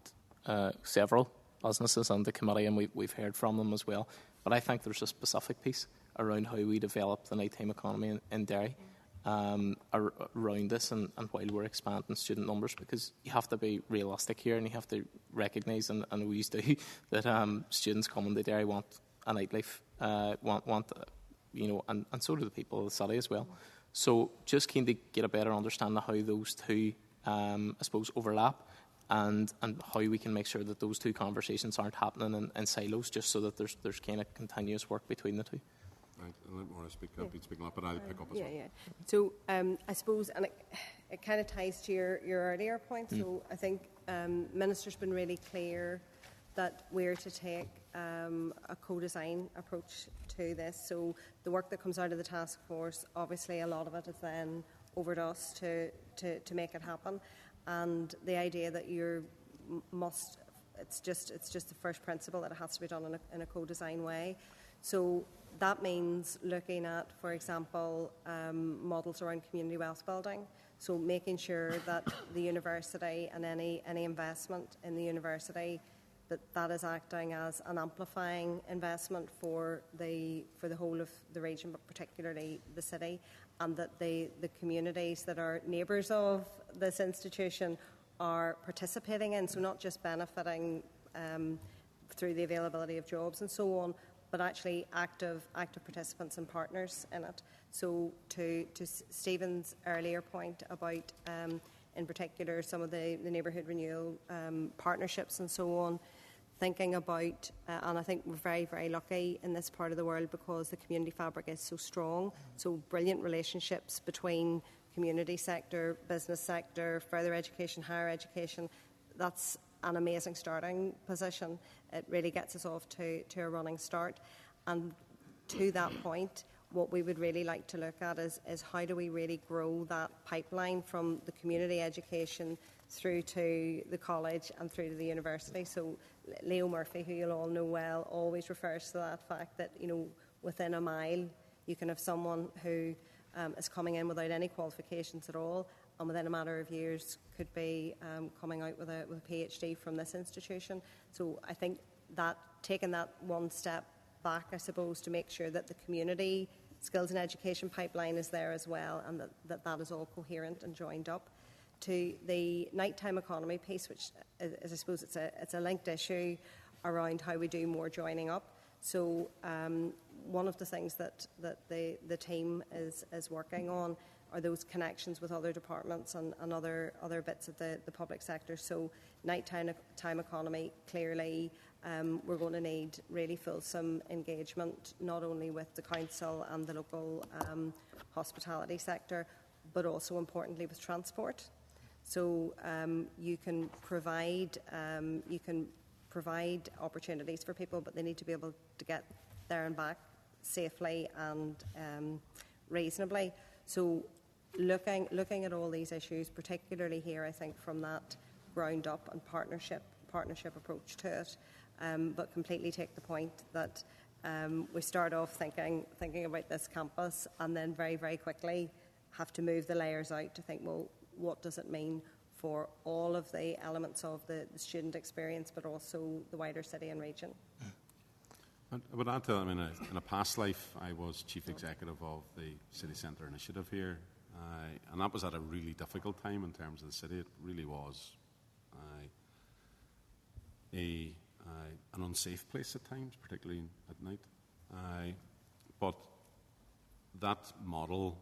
several businesses on the committee, and we've heard from them as well. But I think there's a specific piece around how we develop the nighttime economy in Derry around this and while we're expanding student numbers, because you have to be realistic here and you have to recognise, and we used to, that students coming to Derry want a nightlife, and so do the people of the city as well. So just keen to get a better understanding of how those two, I suppose, overlap and how we can make sure that those two conversations aren't happening in silos, just so that there's kind of continuous work between the two. Right, I'll let Moira speak. I've been speaking up, but I'll pick up as well. Yeah. So I suppose, and it kind of ties to your earlier point. So I think Minister's been really clear that we're to take a co-design approach to this. So the work that comes out of the task force, obviously a lot of it is then over to us to make it happen. And the idea that it's just the first principle that it has to be done in a co-design way. So that means looking at, for example, models around community wealth building. So making sure that the university and any investment in the university that is acting as an amplifying investment for the whole of the region, but particularly the city, and that the communities that are neighbours of this institution are participating in, so not just benefiting through the availability of jobs and so on, but actually active participants and partners in it. So to Stephen's earlier point about, in particular, some of the neighbourhood renewal partnerships and so on, thinking about, and I think we're very, very lucky in this part of the world because the community fabric is so strong, so brilliant relationships between community sector, business sector, further education, higher education. That's an amazing starting position. It really gets us off to a running start. And to that point, what we would really like to look at is how do we really grow that pipeline from the community education through to the college and through to the university. So Leo Murphy, who you'll all know well, always refers to that fact that, within a mile you can have someone who is coming in without any qualifications at all, and within a matter of years could be coming out with a PhD from this institution. So I think that taking that one step back, I suppose, to make sure that the community skills and education pipeline is there as well, and that is all coherent and joined up. To the nighttime economy piece, which is, I suppose, it's a linked issue around how we do more joining up. So one of the things that the team is working on are those connections with other departments and other bits of the public sector. So nighttime economy, clearly we're going to need really fulsome engagement, not only with the council and the local hospitality sector, but also importantly with transport. So you can provide opportunities for people, but they need to be able to get there and back safely and reasonably. So looking at all these issues, particularly here, I think from that ground up and partnership approach to it, but completely take the point that we start off thinking about this campus, and then very, very quickly have to move the layers out to think, well, what does it mean for all of the elements of the student experience, but also the wider city and region? I would add to that, in a past life, I was Chief Executive of the City Centre Initiative here, and that was at a really difficult time in terms of the city. It really was an unsafe place at times, particularly at night. But that model,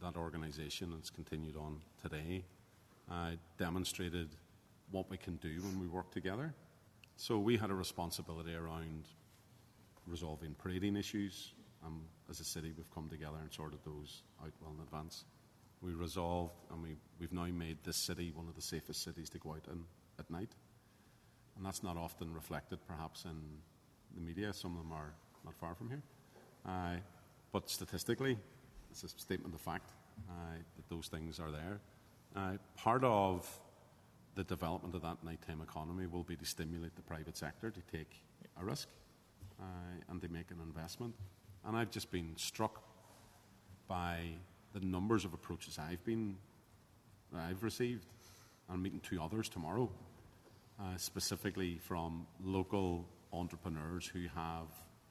that organisation, has continued on today, demonstrated what we can do when we work together. So we had a responsibility around resolving parading issues. As a city, we've come together and sorted those out well in advance. We resolved, and we've now made this city one of the safest cities to go out in at night. And that's not often reflected, perhaps, in the media. Some of them are not far from here. But statistically, it's a statement of fact that those things are there. Part of the development of that nighttime economy will be to stimulate the private sector to take a risk and to make an investment. And I've just been struck by the numbers of approaches I've received. I'm meeting 2 others tomorrow, specifically from local entrepreneurs who have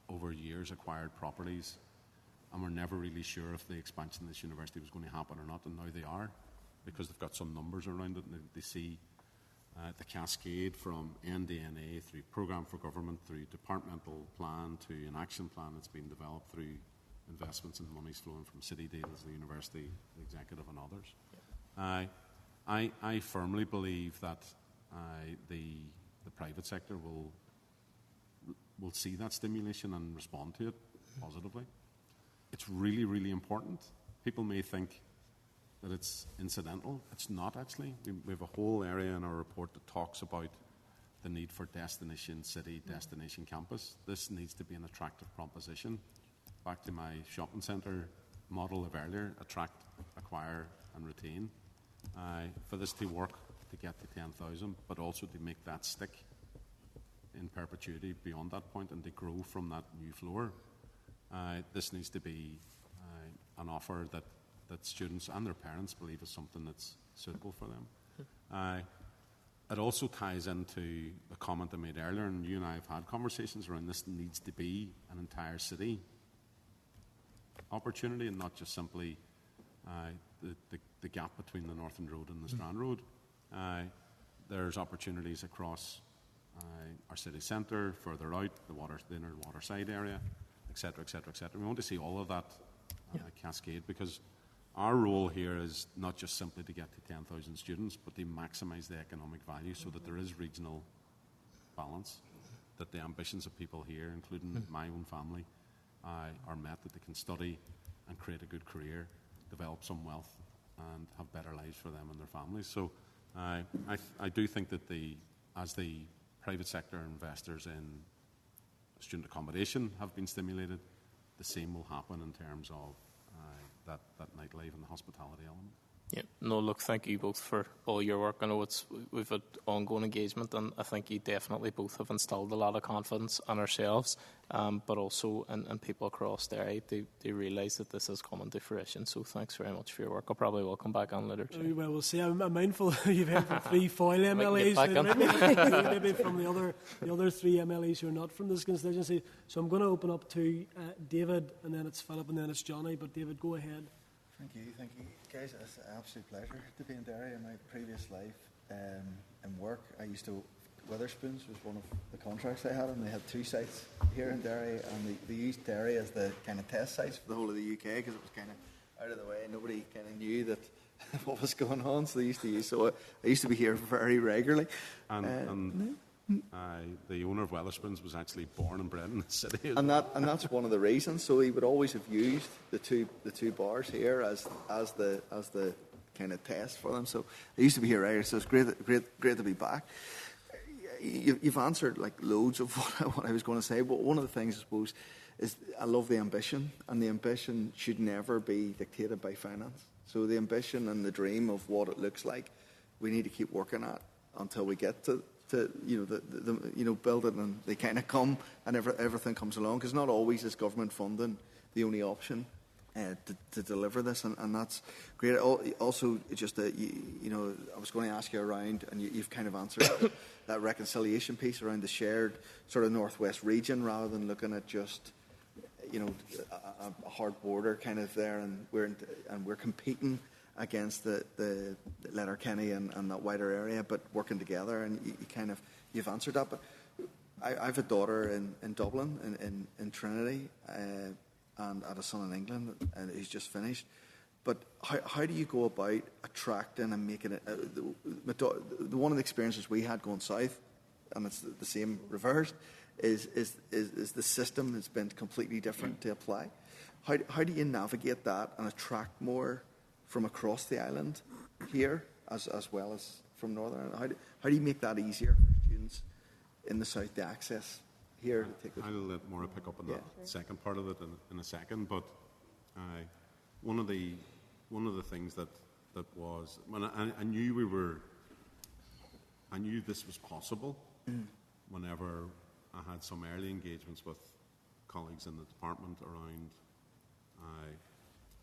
over years acquired properties and were never really sure if the expansion of this university was going to happen or not, and now they are, because they've got some numbers around it, and they see the cascade from NDNA through programme for government, through departmental plan to an action plan that's been developed through investments and monies flowing from city deals, the university, the executive and others. I firmly believe that the private sector will see that stimulation and respond to it positively. It's really, really important. People may think that it's incidental. It's not, actually. We have a whole area in our report that talks about the need for destination city, destination campus. This needs to be an attractive proposition. Back to my shopping centre model of earlier, attract, acquire and retain. For this to work, to get to 10,000, but also to make that stick in perpetuity beyond that point and to grow from that new floor. This needs to be an offer that students and their parents believe is something that's suitable for them. It also ties into the comment I made earlier, and you and I have had conversations around this needs to be an entire city opportunity and not just simply the gap between the Northern Road and the Strand Road. There's opportunities across our city centre, further out, the inner waterside area, etc., etc., etc. We want to see all of that cascade, because our role here is not just simply to get to 10,000 students, but to maximise the economic value so that there is regional balance, that the ambitions of people here, including my own family, are met, that they can study and create a good career, develop some wealth, and have better lives for them and their families. So I do think that as the private sector investors in student accommodation have been stimulated, the same will happen in terms of that nightlife and the hospitality element. Yeah, no, look, thank you both for all your work. I know we've had ongoing engagement, and I think you definitely both have instilled a lot of confidence in ourselves, but also in people across the area. They realise that this has come into fruition, so thanks very much for your work. I'll probably will come back on later. Well, we'll see. I'm mindful you've had from 3 Foyle MLAs, maybe from the other 3 MLAs who are not from this constituency. So I'm going to open up to David, and then it's Philip, and then it's Johnny. But David, go ahead. Thank you. Guys, it's an absolute pleasure to be in Derry. In my previous life and work, Witherspoons was one of the contracts I had, and they had 2 sites here in Derry, and they used Derry as the kind of test sites for the whole of the UK, because it was kind of out of the way. Nobody kind of knew that what was going on, so they used to use. So I used to be here very regularly. The owner of Wetherspoons was actually born and bred in the city, and that's one of the reasons. So he would always have used the two bars here as the kind of test for them. So I used to be here regularly. So it's great to be back. You've answered like loads of what I was going to say, but one of the things I suppose is I love the ambition, and the ambition should never be dictated by finance. So the ambition and the dream of what it looks like, we need to keep working at until we get to build it, and they kind of come, and everything comes along, because not always is government funding the only option to deliver this, and that's great. Also, just I was going to ask you around, and you've kind of answered that reconciliation piece around the shared sort of northwest region, rather than looking at just a hard border kind of there, and we're competing against the Letterkenny and that wider area, but working together, and you've answered that. But I have a daughter in Dublin, in Trinity, and I had a son in England, and he's just finished. But how do you go about attracting and making it? One of the experiences we had going south, and it's the same reversed, is the system has been completely different to apply. How do you navigate that and attract more from across the island here, as well as from Northern Ireland? How do you make that easier for students in the south to access here? I'll let Moira pick up on that second part of it in a second. But one of the things that was when I knew I knew this was possible. Whenever I had some early engagements with colleagues in the department around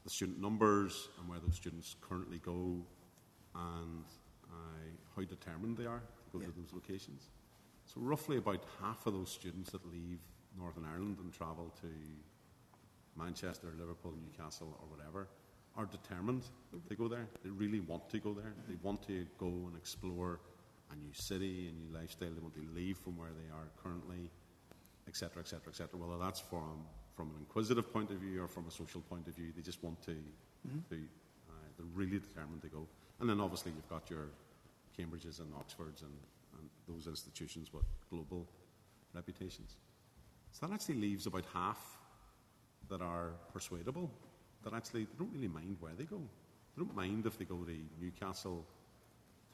the student numbers and where those students currently go, and how determined they are to go to those locations. So roughly about half of those students that leave Northern Ireland and travel to Manchester, Liverpool, Newcastle or whatever are determined to go there. They really want to go there. They want to go and explore a new city, a new lifestyle. They want to leave from where they are currently, etc., etc., etc. Whether that's from an inquisitive point of view or from a social point of view, they just want to. They're really determined to go. And then obviously you've got your Cambridges and Oxfords and those institutions with global reputations. So that actually leaves about half that are persuadable, that actually they don't really mind where they go. They don't mind if they go to Newcastle,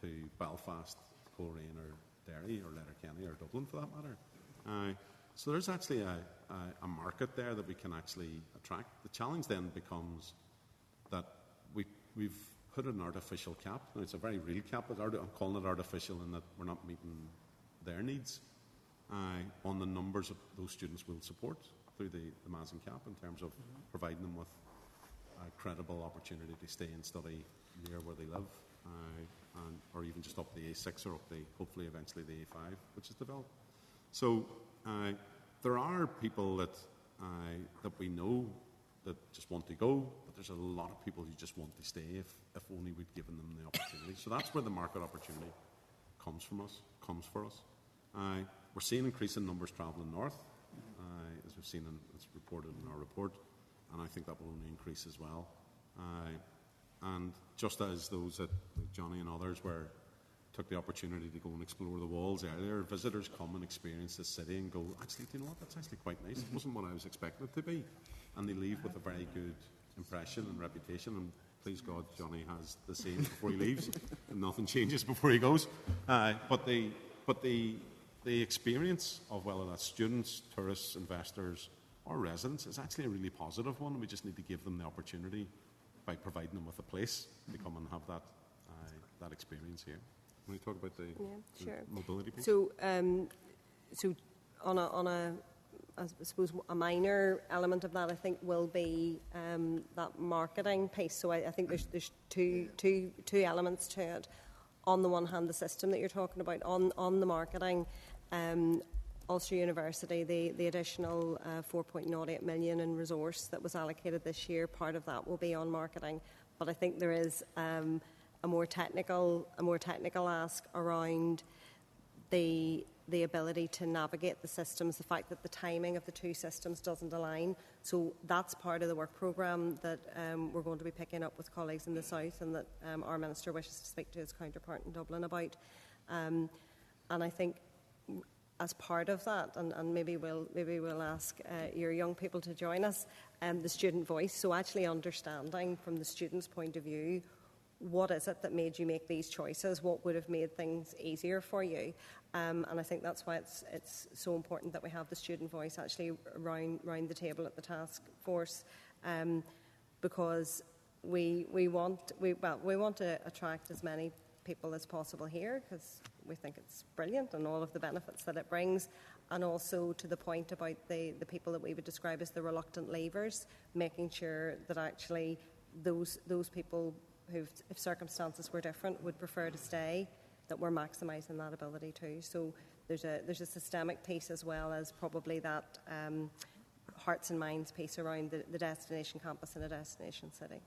to Belfast, Coleraine or Derry or Letterkenny or Dublin for that matter. So there's actually a market there that we can actually attract. The challenge then becomes that we've put an artificial cap. Now, it's a very real cap, but I'm calling it artificial in that we're not meeting their needs on the numbers of those students we'll support through the Mazen cap in terms of providing them with a credible opportunity to stay and study near where they live, or even just up the A6 or up the, hopefully eventually the A5, which is developed. So there are people that we know that just want to go, but there's a lot of people who just want to stay if only we'd given them the opportunity. So that's where the market opportunity comes for us. We're seeing increasing numbers travelling north, as we've seen, it's reported in our report, and I think that will only increase as well. And just as those that, like Johnny and others, took the opportunity to go and explore the walls earlier, visitors come and experience the city and go, actually, do you know what, that's actually quite nice. It wasn't what I was expecting it to be. And they leave with a very good impression and reputation, and please God, Johnny has the same before he leaves, and nothing changes before he goes. But the experience of whether that's students, tourists, investors, or residents is actually a really positive one. We just need to give them the opportunity by providing them with a place to come and have that experience here. When you talk about the mobility piece. So on a I suppose a minor element of that, I think, will be that marketing piece. So I think there's two elements to it. On the one hand, the system that you're talking about. On the marketing, Ulster University, the additional 4.08 million in resource that was allocated this year, part of that will be on marketing. But I think there is a more technical ask around the ability to navigate the systems, the fact that the timing of the two systems doesn't align. So that's part of the work programme that we're going to be picking up with colleagues in the south, and that our minister wishes to speak to his counterpart in Dublin about. And I think as part of that, and maybe we'll ask your young people to join us, the student voice. So actually understanding from the student's point of view, what is it that made you make these choices? What would have made things easier for you? And I think that's why it's so important that we have the student voice actually round the table at the task force, because we want to attract as many people as possible here, because we think it's brilliant and all of the benefits that it brings. And also to the point about the people that we would describe as the reluctant leavers, making sure that actually those people who, if circumstances were different, would prefer to stay, that we're maximising that ability too. So there's a systemic piece as well as probably that hearts and minds piece around the destination campus in a destination city.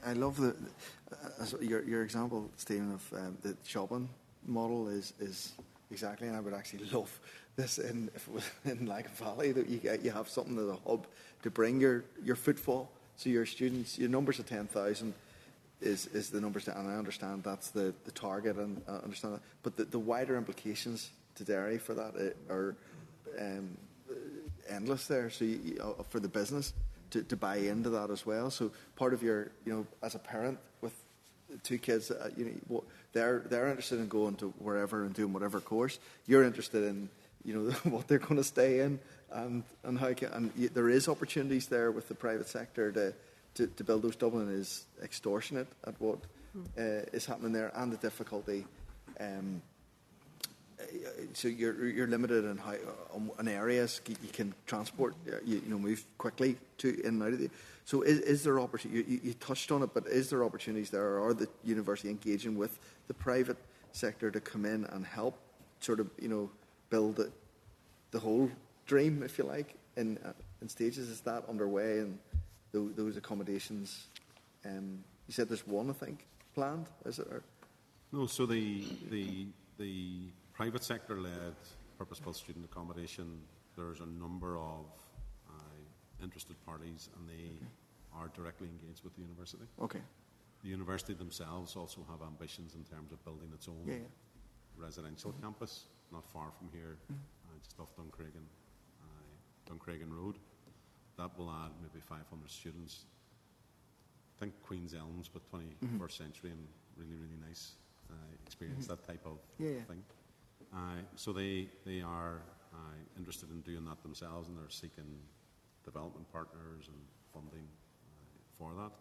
I love your example, Stephen, of the shopping model is exactly, and I would actually love this if it was in Lagan Valley, that you have something as a hub to bring your footfall. So your students, your numbers of 10,000 is the numbers, and I understand that's the target, and I understand that. But the wider implications to Derry for that are endless there. So for the business to buy into that as well. So part of your, as a parent with two kids, they're interested in going to wherever and doing whatever course. You're interested in, what they're going to stay in. And there is opportunities there with the private sector to build those. Dublin is extortionate at what is happening there, and the difficulty. So you're limited in how on areas you can transport. Move quickly to in and out of the. So is there opportunity? You touched on it, but is there opportunities there? Or are the university engaging with the private sector to come in and help, sort of build the whole dream, if you like, in stages? Is that underway, and those accommodations? You said there's one, I think, planned. Is it? Or? No. So the private sector-led purpose-built student accommodation, there's a number of interested parties, and they are directly engaged with the university. Okay. The university themselves also have ambitions in terms of building its own residential campus, not far from here, just off Duncragan Road. That will add maybe 500 students. I think Queen's Elms, but 21st century and really, really nice experience, that type of thing. So they are interested in doing that themselves, and they're seeking development partners and funding for that.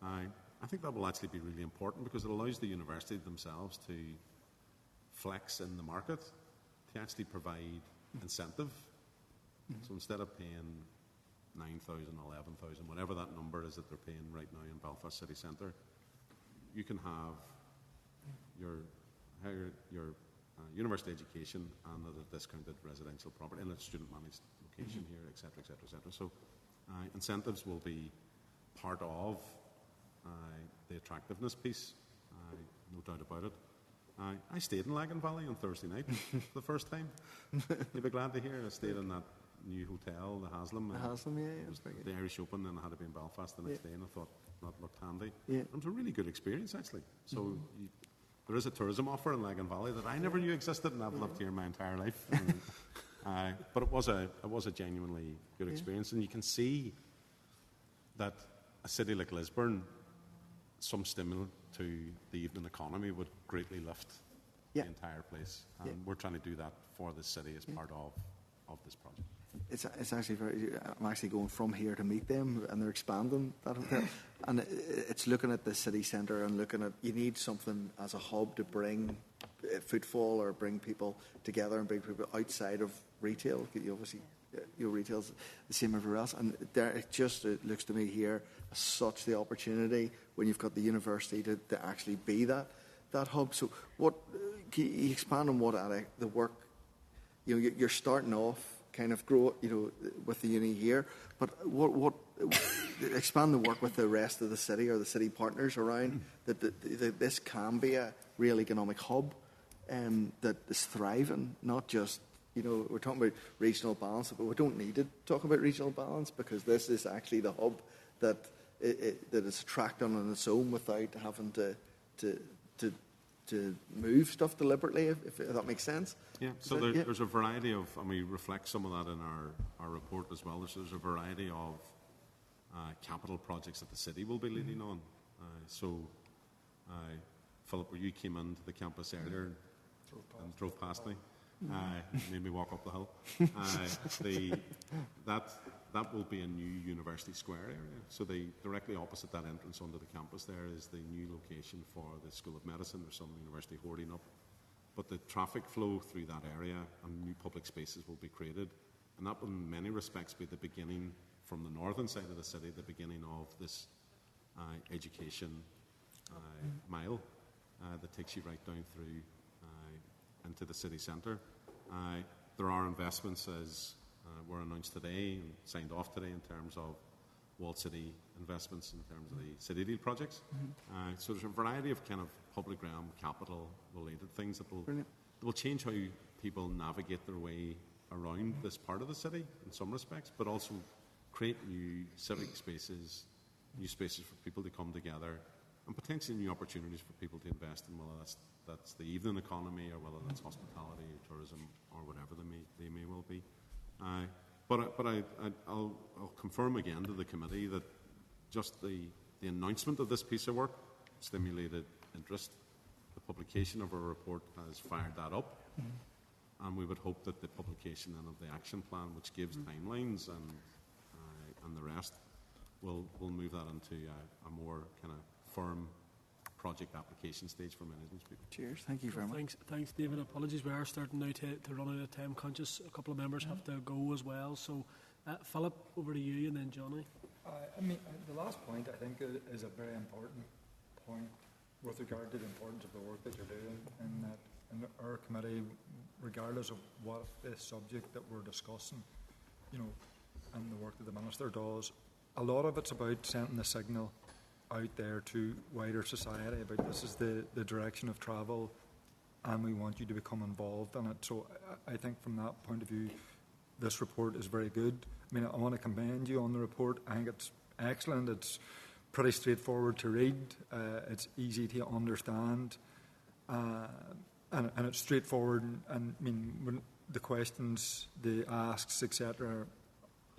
I think that will actually be really important because it allows the university themselves to flex in the market to actually provide incentive. So instead of paying 9,000, 11,000, whatever that number is that they're paying right now in Belfast City Centre, you can have your university education and at a discounted residential property in a student managed location here, etc., etc., etc. So incentives will be part of the attractiveness piece, no doubt about it. I stayed in Lagan Valley on Thursday night for the first time. You'll be glad to hear I stayed in that new hotel, the Haslam. The Haslam, it was very good. The Irish Open, and I had to be in Belfast the next day, and I thought that looked handy. Yeah. It was a really good experience, actually. So there is a tourism offer in Lagan Valley that I never knew existed, and I've lived here my entire life. And, but it was a genuinely good experience, and you can see that a city like Lisburn, some stimulant to the evening economy would greatly lift the entire place. And we're trying to do that for the city as part of this project. It's actually I'm actually going from here to meet them, and they're expanding that hotel. And it's looking at the city centre and looking at, you need something as a hub to bring footfall or bring people together and bring people outside of retail. You obviously, your retail's the same everywhere else. And there, it looks to me here as such the opportunity when you've got the university to actually be that hub. So what, can you expand on what the work, you're starting off kind of grow, with the uni here, but what expand the work with the rest of the city or the city partners around that this can be a real economic hub that is thriving, not just, we're talking about regional balance, but we don't need to talk about regional balance because this is actually the hub that is attracting on its own without having to move stuff deliberately, if that makes sense. Yeah, so there's a variety of, and we reflect some of that in our report as well. There's a variety of capital projects that the city will be leading on. So, Philip, where you came into the campus earlier and drove past me, made me walk up the hill. That will be a new University Square area. So directly opposite that entrance onto the campus there is the new location for the School of Medicine. There's some university hoarding up. But the traffic flow through that area and new public spaces will be created. And that will in many respects be the beginning, from the northern side of the city, the beginning of this education mile that takes you right down through into the city centre. There are investments, as were announced today and signed off today, in terms of Walled City investments, in terms of the City Deal projects. So there's a variety of kind of public realm capital related things that will change how people navigate their way around this part of the city in some respects, but also create new civic spaces, new spaces for people to come together, and potentially new opportunities for people to invest in, whether that's the evening economy or whether that's hospitality or tourism or whatever they may well be. But I'll confirm again to the committee that just the announcement of this piece of work stimulated interest. The publication of our report has fired that up, and we would hope that the publication then of the action plan, which gives timelines and the rest, will move that into a more kind of firm project application stage for many of those people. Cheers. Thank you very much. Thanks, David. Apologies, we are starting now to run out of time. Conscious, a couple of members have to go as well. So, Philip, over to you, and then Johnny. The last point I think is a very important point with regard to the importance of the work that you're doing, and that in our committee, regardless of what the subject that we're discussing, and the work that the Minister does, a lot of it's about sending the signal out there to wider society about this is the direction of travel and we want you to become involved in it. So I think from that point of view, this report is very good. I want to commend you on the report. I think it's excellent. It's pretty straightforward to read. It's easy to understand. and it's straightforward. And I mean, when the questions, the asks, etc.,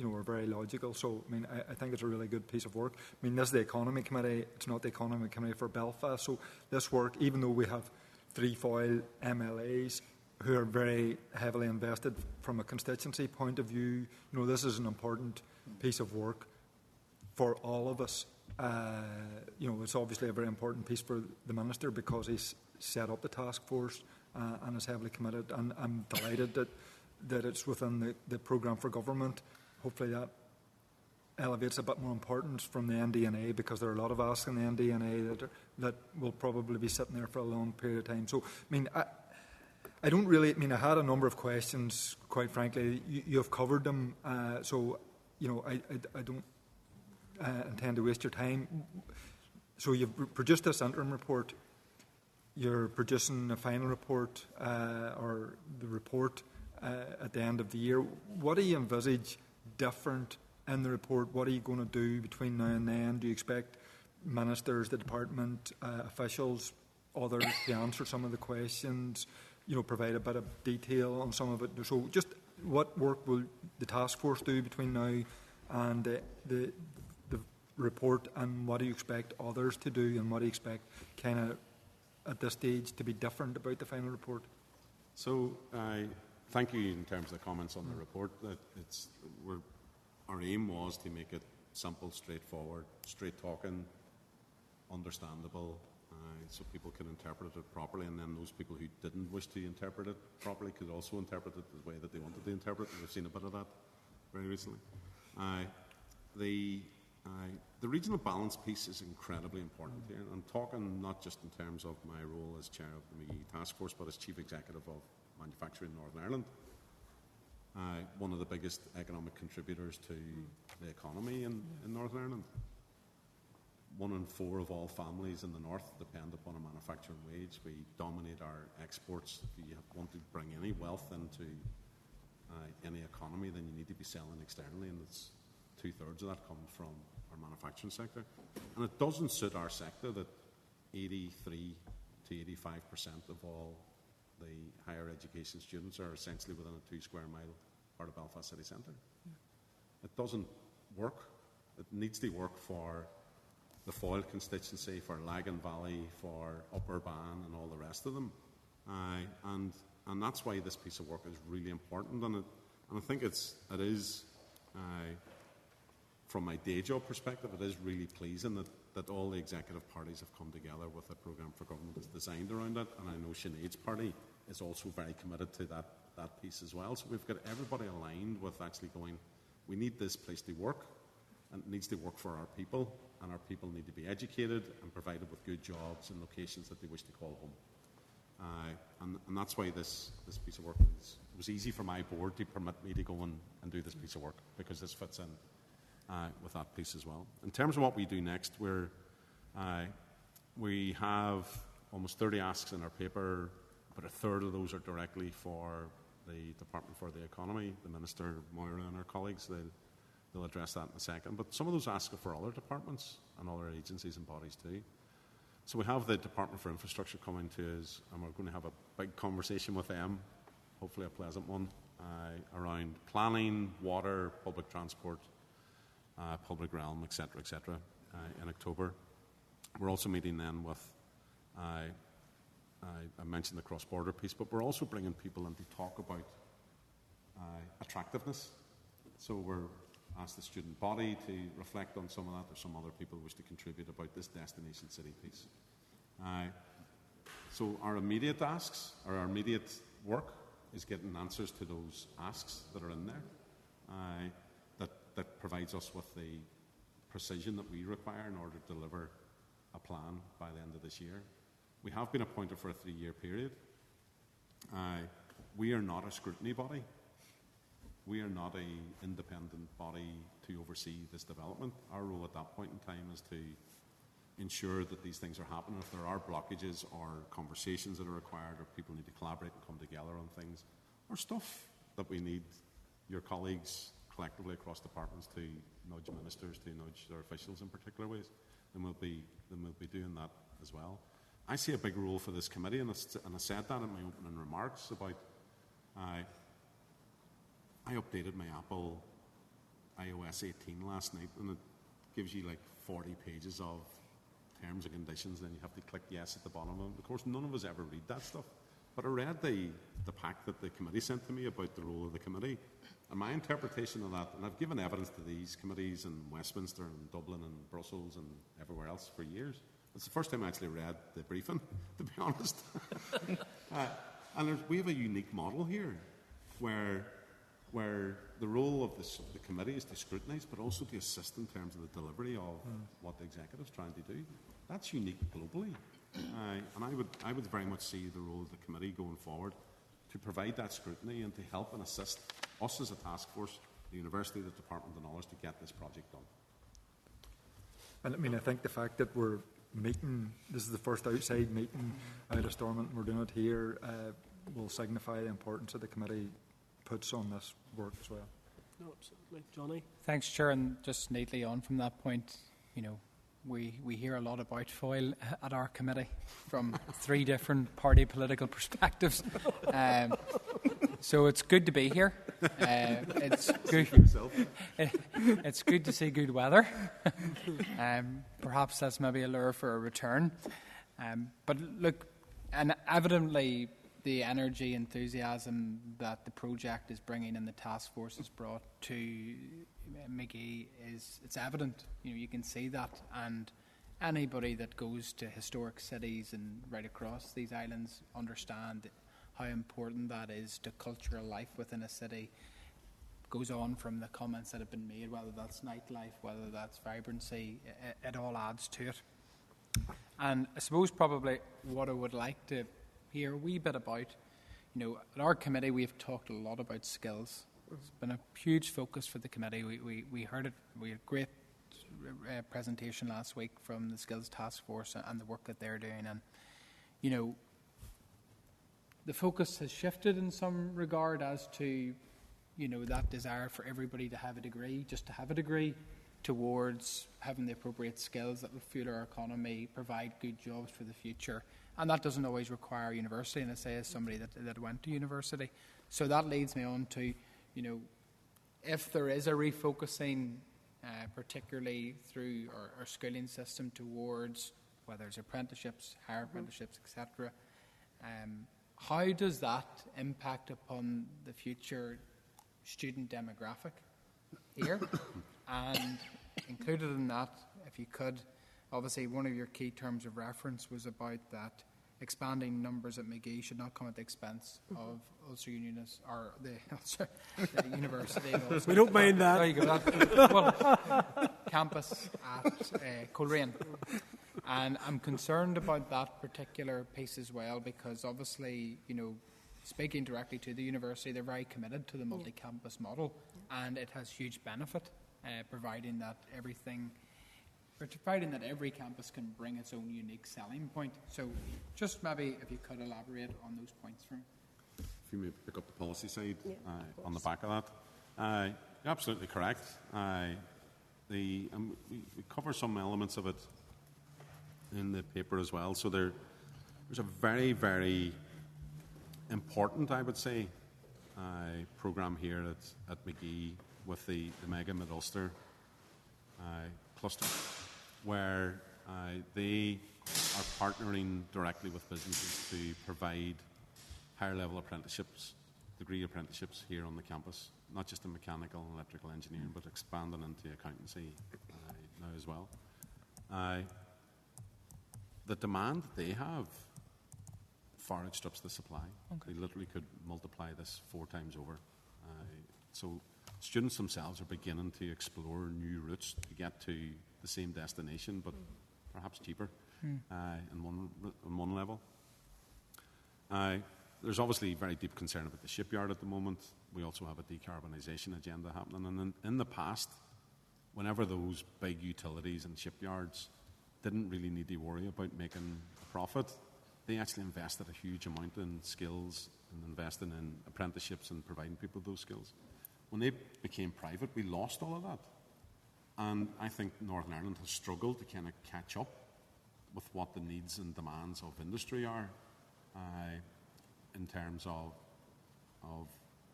are very logical. So, I mean, I think it's a really good piece of work. I mean, this is the Economy Committee. It's not the Economy Committee for Belfast. So this work, even though we have 3 foil MLAs who are very heavily invested from a constituency point of view, this is an important piece of work for all of us. It's obviously a very important piece for the Minister because he's set up the task force and is heavily committed. And I'm delighted that it's within the programme for government. Hopefully that elevates a bit more importance from the NDNA, because there are a lot of asks in the NDNA that will probably be sitting there for a long period of time. So, I mean, I don't really, I had a number of questions, quite frankly. You have covered them, so, I don't intend to waste your time. So you've produced this interim report. You're producing a final report, or the report at the end of the year. What do you envisage different in the report? What are you going to do between now and then? Do you expect ministers, the department officials, others to answer some of the questions, provide a bit of detail on some of it? So just what work will the task force do between now and the report, and what do you expect others to do, and what do you expect kind of at this stage to be different about the final report? So thank you in terms of the comments on the report. Our aim was to make it simple, straightforward, straight-talking, understandable, so people can interpret it properly, and then those people who didn't wish to interpret it properly could also interpret it the way that they wanted to interpret it. We've seen a bit of that very recently. The regional balance piece is incredibly important here. I'm talking not just in terms of my role as chair of the Magee Task Force, but as chief executive of manufacturing in Northern Ireland. One of the biggest economic contributors to the economy in Northern Ireland. 1 in 4 of all families in the north depend upon a manufacturing wage. We dominate our exports. If you want to bring any wealth into any economy, then you need to be selling externally, and it's 2/3 of that comes from our manufacturing sector. And it doesn't suit our sector that 83 to 85% of all the higher education students are essentially within a 2 square mile part of Belfast city centre. It doesn't work. It needs to work for the Foyle constituency, for Lagan Valley, for Upper Bann and all the rest of them. And that's why this piece of work is really important. And I think it is from my day job perspective, it is really pleasing that all the executive parties have come together with a programme for government that's designed around it. And I know Sinead's party is also very committed to that piece as well. So we've got everybody aligned with actually going, we need this place to work, and it needs to work for our people, and our people need to be educated and provided with good jobs and locations that they wish to call home. And that's why this piece of work it was easy for my board to permit me to go and do this piece of work, because this fits in with that piece as well. In terms of what we do next, we have almost 30 asks in our paper, but 1/3 of those are directly for the Department for the Economy, the Minister, Moira and our colleagues. They'll address that in a second. But some of those asks are for other departments and other agencies and bodies too. So we have the Department for Infrastructure coming to us, and we're going to have a big conversation with them, hopefully a pleasant one, around planning, water, public transport, public realm, etc., in October. We're also meeting then with, I mentioned the cross-border piece, but we're also bringing people in to talk about attractiveness. So we're asked the student body to reflect on some of that. There's some other people who wish to contribute about this destination city piece. So our immediate asks, or our immediate work, is getting answers to those asks that are in there. That provides us with the precision that we require in order to deliver a plan by the end of this year. We have been appointed for a 3-year period. We are not a scrutiny body. We are not an independent body to oversee this development. Our role at that point in time is to ensure that these things are happening. If there are blockages or conversations that are required, or people need to collaborate and come together on things, or stuff that we need your colleagues collectively across departments to nudge ministers, to nudge their officials in particular ways, then we'll be doing that as well. I see a big role for this committee, and I said that in my opening remarks about I updated my Apple iOS 18 last night, and it gives you like 40 pages of terms and conditions, and you have to click yes at the bottom of them. Of course, none of us ever read that stuff. But I read the pack that the committee sent to me about the role of the committee, and my interpretation of that, and I've given evidence to these committees in Westminster and Dublin and Brussels and everywhere else for years. It's the first time I actually read the briefing, to be honest. And we have a unique model here where the role of the committee is to scrutinise, but also to assist in terms of the delivery of what the executive's trying to do. That's unique globally. And I would very much see the role of the committee going forward to provide that scrutiny and to help and assist us as a task force, the university, the Department of Knowledge, to get this project done. And I mean, I think the fact that we're meeting, this is the first outside meeting out of Stormont, and we're doing it here, will signify the importance that the committee puts on this work as well. No, absolutely. Johnny? Thanks, Chair. And just neatly on from that point, you know, we hear a lot about foil at our committee from 3 different party political perspectives. So it's good to be here. It's good. It's good to see good weather. Perhaps that's maybe a lure for a return. But look, and evidently the energy, enthusiasm that the project is bringing and the task force has brought to Magee it's evident. You know, you can see that, and anybody that goes to historic cities and right across these islands understand how important that is to cultural life within a city. Goes on from the comments that have been made, whether that's nightlife, whether that's vibrancy, it all adds to it. And I suppose probably what I would like to hear a wee bit about, you know, at our committee we've talked a lot about skills. It's been a huge focus for the committee. We heard it. We had a great presentation last week from the Skills Task Force and the work that they're doing. And, you know, the focus has shifted in some regard as to, you know, that desire for everybody to have a degree, just to have a degree, towards having the appropriate skills that will fuel our economy, provide good jobs for the future. And that doesn't always require university, and I say as somebody that went to university. So that leads me on to, you know, if there is a refocusing, particularly through our schooling system towards whether it's apprenticeships, higher apprenticeships, etc., how does that impact upon the future student demographic here? And included in that, if you could, obviously one of your key terms of reference was about that expanding numbers at Magee should not come at the expense of Ulster Unionists or the university. We don't mind that. There you go. Well, campus at Coleraine. And I'm concerned about that particular piece as well, because obviously, you know, speaking directly to the university, they're very committed to the multi-campus model, and it has huge benefit, providing that every campus can bring its own unique selling point. So just maybe if you could elaborate on those points for me. If you may pick up the policy side on the back of that. You're absolutely correct. We cover some elements of it in the paper as well. So there's a very, very important, I would say, programme here at Magee with the Mega Mid-Ulster cluster, where they are partnering directly with businesses to provide higher level apprenticeships, degree apprenticeships here on the campus, not just in mechanical and electrical engineering, but expanding into accountancy now as well. The demand that they have far outstrips the supply. Okay. They literally could multiply this 4 times over. So students themselves are beginning to explore new routes to get to the same destination, but perhaps cheaper on one level. There's obviously very deep concern about the shipyard at the moment. We also have a decarbonisation agenda happening. And in the past, whenever those big utilities and shipyards didn't really need to worry about making a profit, they actually invested a huge amount in skills and investing in apprenticeships and providing people those skills. When they became private, we lost all of that. And I think Northern Ireland has struggled to kind of catch up with what the needs and demands of industry are in terms of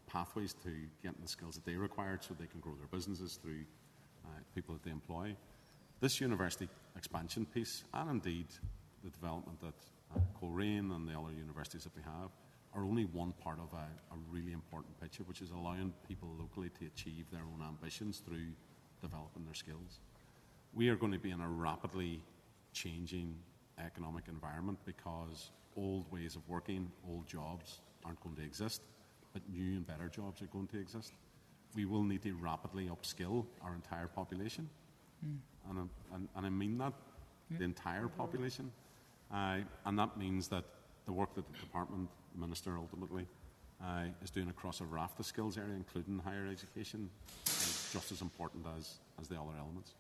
pathways to getting the skills that they require so they can grow their businesses through people that they employ. This university expansion piece, and indeed the development at Coleraine and the other universities that we have, are only one part of a really important picture, which is allowing people locally to achieve their own ambitions through developing their skills. We are going to be in a rapidly changing economic environment because old ways of working, old jobs aren't going to exist, but new and better jobs are going to exist. We will need to rapidly upskill our entire population, and I mean that, the entire population. And that means that the work that the department minister ultimately is doing across a raft of skills area, including higher education, is just as important as the other elements.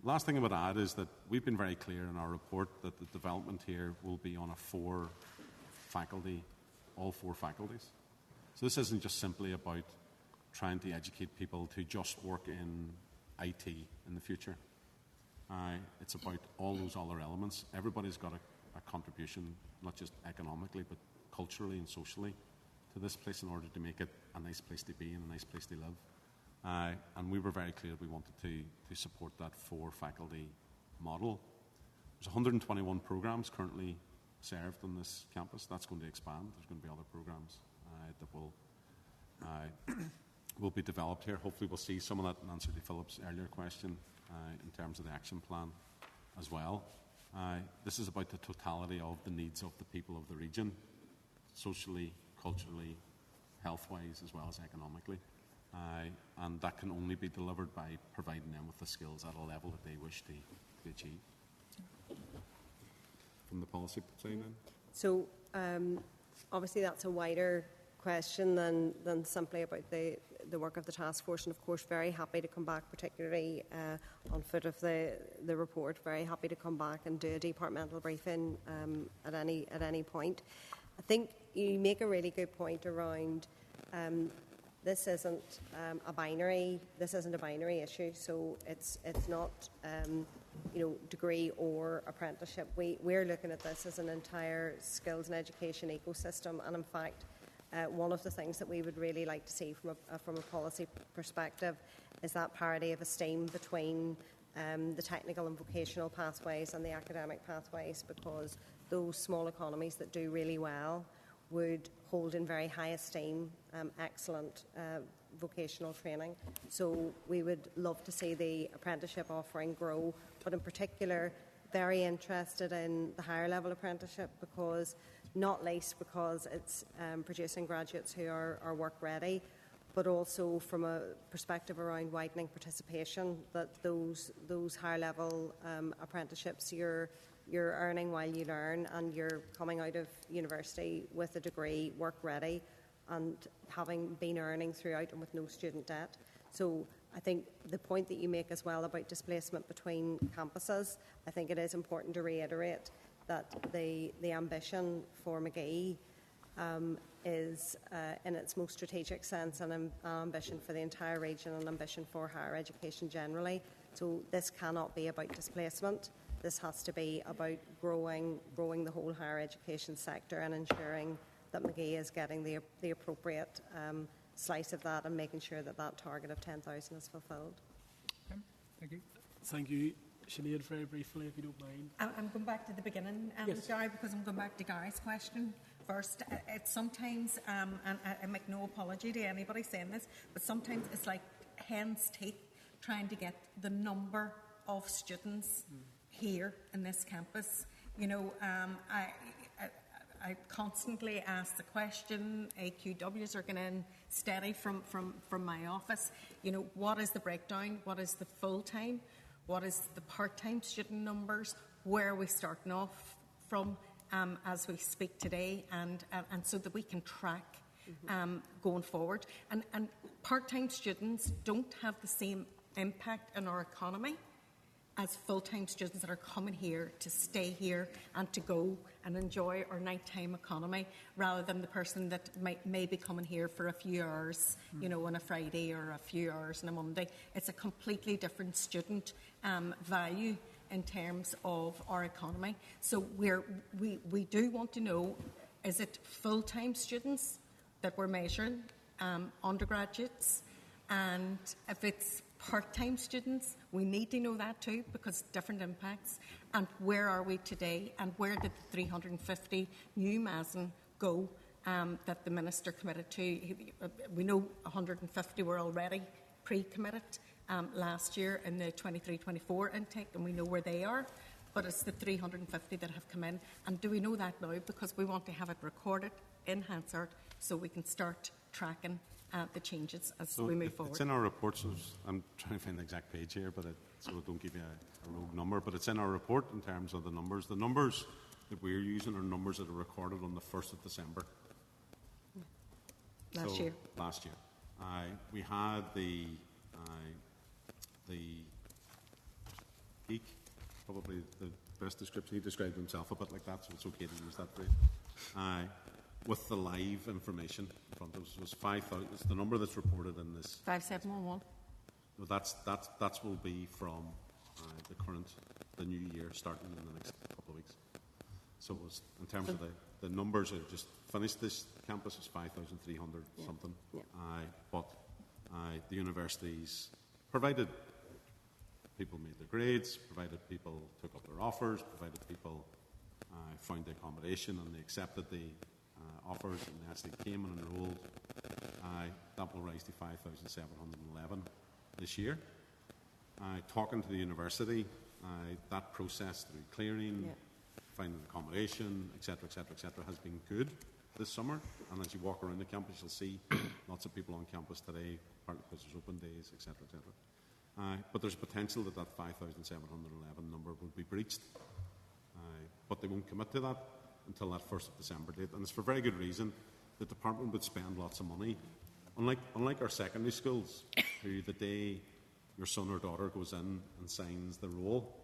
Last thing I would add is that we've been very clear in our report that the development here will be on all four faculties. So this isn't just simply about trying to educate people to just work in IT in the future. It's about all those other elements. Everybody's got a contribution, not just economically, but culturally and socially to this place in order to make it a nice place to be and a nice place to live. And we were very clear we wanted to support that four-faculty model. There's 121 programs currently served on this campus. That's going to expand. There's going to be other programs that will be developed here. Hopefully we'll see some of that in answer to Philip's earlier question in terms of the action plan as well. This is about the totality of the needs of the people of the region, socially, culturally, health-wise, as well as economically. And that can only be delivered by providing them with the skills at a level that they wish to achieve. From the policy side then? So obviously that's a wider question than simply about the work of the task force, and of course very happy to come back, particularly on foot of the report, very happy to come back and do a departmental briefing at any point. I think you make a really good point around this isn't a binary issue, so it's not degree or apprenticeship. We're looking at this as an entire skills and education ecosystem, and in fact one of the things that we would really like to see from a policy perspective is that parity of esteem between the technical and vocational pathways and the academic pathways, because those small economies that do really well would hold in very high esteem excellent vocational training. So we would love to see the apprenticeship offering grow, but in particular very interested in the higher level apprenticeship, not least because it's producing graduates who are work ready, but also from a perspective around widening participation, that those higher level apprenticeships you're earning while you learn, and you're coming out of university with a degree, work ready, and having been earning throughout and with no student debt. So I think the point that you make as well about displacement between campuses, I think it is important to reiterate that the ambition for Magee is in its most strategic sense an ambition for the entire region, an ambition for higher education generally. So this cannot be about displacement. This has to be about growing the whole higher education sector and ensuring that Magee is getting the appropriate slice of that and making sure that target of 10,000 is fulfilled. Okay. Thank you. Thank you. Sinead, very briefly, if you don't mind. I'm going back to the beginning, Yes. Gary, because I'm going back to Gary's question first. It's sometimes, and I make no apology to anybody saying this, but sometimes it's like hen's teeth trying to get the number of students here in this campus. I constantly ask the question, AQWs are going in steady from my office. What is the breakdown? What is the full-time? What is the part-time student numbers? Where are we starting off from as we speak today? And so that we can track going forward. And part-time students don't have the same impact on our economy as full-time students that are coming here to stay here and to go and enjoy our nighttime economy, rather than the person that may be coming here for a few hours, on a Friday, or a few hours on a Monday. It's a completely different student value in terms of our economy. So we do want to know, is it full-time students that we're measuring, undergraduates, and if it's part-time students, we need to know that too, because different impacts. And where are we today, and where did the 350 new MASN go that the Minister committed to? We know 150 were already pre-committed last year in the 23-24 intake, and we know where they are. But it's the 350 that have come in. And do we know that now? Because we want to have it recorded in Hansard so we can start tracking the changes as we move forward. It's in our report, so I'm trying to find the exact page here, but so I don't give you a rogue number, but it's in our report in terms of the numbers. The numbers that we're using are numbers that are recorded on the 1st of December. Last year. Last year. We had the geek, probably the best description. He described himself a bit like that, so it's okay to use that phrase. With the live information in front of us, was 5,000. It's the number that's reported in this. 5711. Well, that will be from the new year starting in the next couple of weeks. So in terms of the numbers, I just finished this campus is 5,300 something. Yeah. But the universities, provided people made their grades, provided people took up their offers, provided people found the accommodation and they accepted the offers and they actually came and enrolled, that will rise to 5,711 this year. Talking to the university, that process through clearing, finding accommodation, etc., has been good this summer. And as you walk around the campus, you'll see lots of people on campus today, partly because there's open days, etc., but there's potential that 5,711 number will be breached. But they won't commit to that until that 1st of December date. And it's for very good reason. The department would spend lots of money. Unlike our secondary schools, who the day your son or daughter goes in and signs the roll,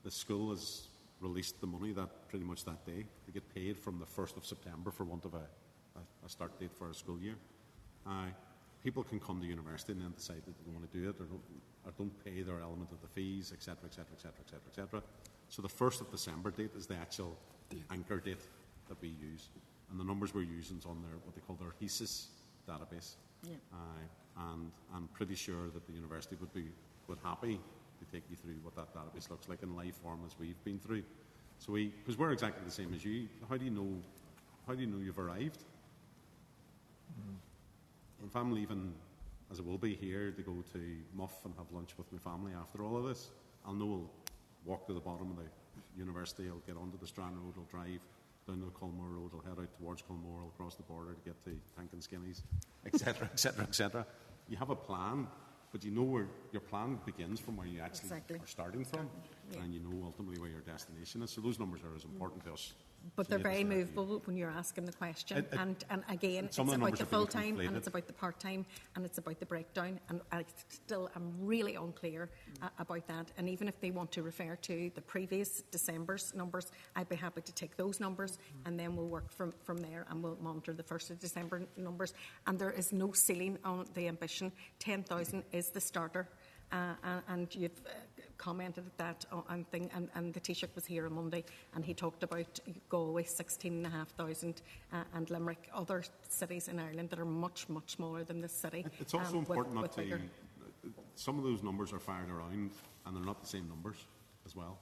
the school has released the money that pretty much that day. They get paid from the 1st of September for want of a start date for a school year. People can come to university and then decide that they want to do it or don't pay their element of the fees, etc. So the 1st of December date is the actual anchor date that we use. And the numbers we're using is on their, what they call their HESIS database. Yeah. And I'm pretty sure that the university would happy to take you through what that database looks like in live form as we've been through. So because we're exactly the same as you, how do you know you've arrived? If I'm leaving, as I will be here, to go to Muff and have lunch with my family after all of this, I'll know I'll walk to the bottom of the university, I'll get onto the Strand Road, I'll drive down to the Culmore Road, I'll head out towards Culmore, I'll cross the border to get to Tank and Skinnies, etc. You have a plan, but you know where your plan begins from where you actually are starting from, and you know ultimately where your destination is. So those numbers are as important to us. But they're very movable when you're asking the question. And again, it's about the full-time and it's about the part-time and it's about the breakdown. And I'm really unclear about that. And even if they want to refer to the previous December's numbers, I'd be happy to take those numbers and then we'll work from there and we'll monitor the 1st of December numbers. And there is no ceiling on the ambition. 10,000 is the starter. And you've commented at that and the Taoiseach was here on Monday and he talked about Galway 16,500 and Limerick, other cities in Ireland that are much, much smaller than this city. It's also important not to, some of those numbers are fired around and they're not the same numbers as well.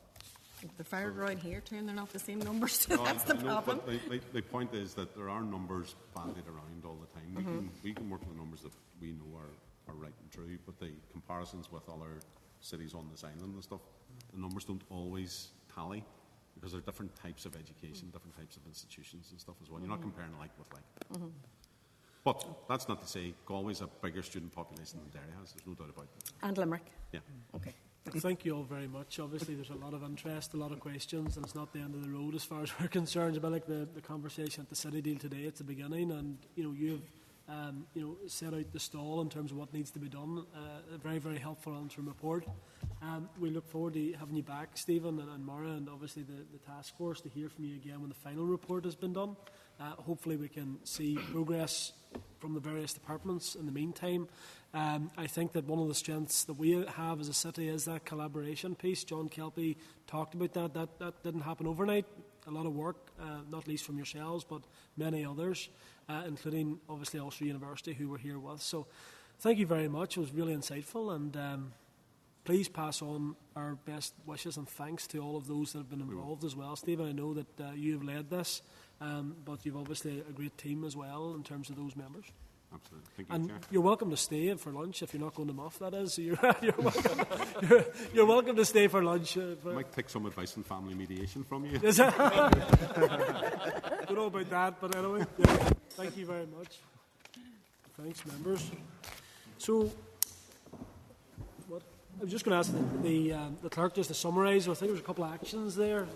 They're fired around here too and they're not the same numbers. That's the problem. But the point is that there are numbers bandied around all the time. We can work with the numbers that we know are right and true, but the comparisons with other cities on this island and stuff, the numbers don't always tally because there are different types of education, different types of institutions and stuff as well. You're not comparing like with like. But that's not to say Galway's a bigger student population than Derry has. There's no doubt about that. And Limerick. Yeah. Okay. Thank you all very much. Obviously, there's a lot of interest, a lot of questions, and it's not the end of the road as far as we're concerned. About like the conversation at the City Deal today, it's the beginning, and you've set out the stall in terms of what needs to be done. A very, very helpful interim report. We look forward to having you back, Stephen and Moira, and obviously the task force to hear from you again when the final report has been done. Hopefully we can see progress from the various departments in the meantime. I think that one of the strengths that we have as a city is that collaboration piece. John Kelpie talked about that. That didn't happen overnight. A lot of work, not least from yourselves, but many others, including obviously Ulster University, who we're here with. So thank you very much. It was really insightful, and please pass on our best wishes and thanks to all of those that have been involved as well. Stephen, I know that you have led this, but you've obviously a great team as well in terms of those members. Absolutely. Thank you, And Chair. you're welcome to stay for lunch if you're not going to Muff, that is. You're welcome, you're welcome to stay for lunch. I might take some advice on family mediation from you. Is it? Don't know about that, but anyway, yeah, thank you very much. Thanks, members. So, what? I was just going to ask the clerk just to summarise. I think there was a couple of actions there.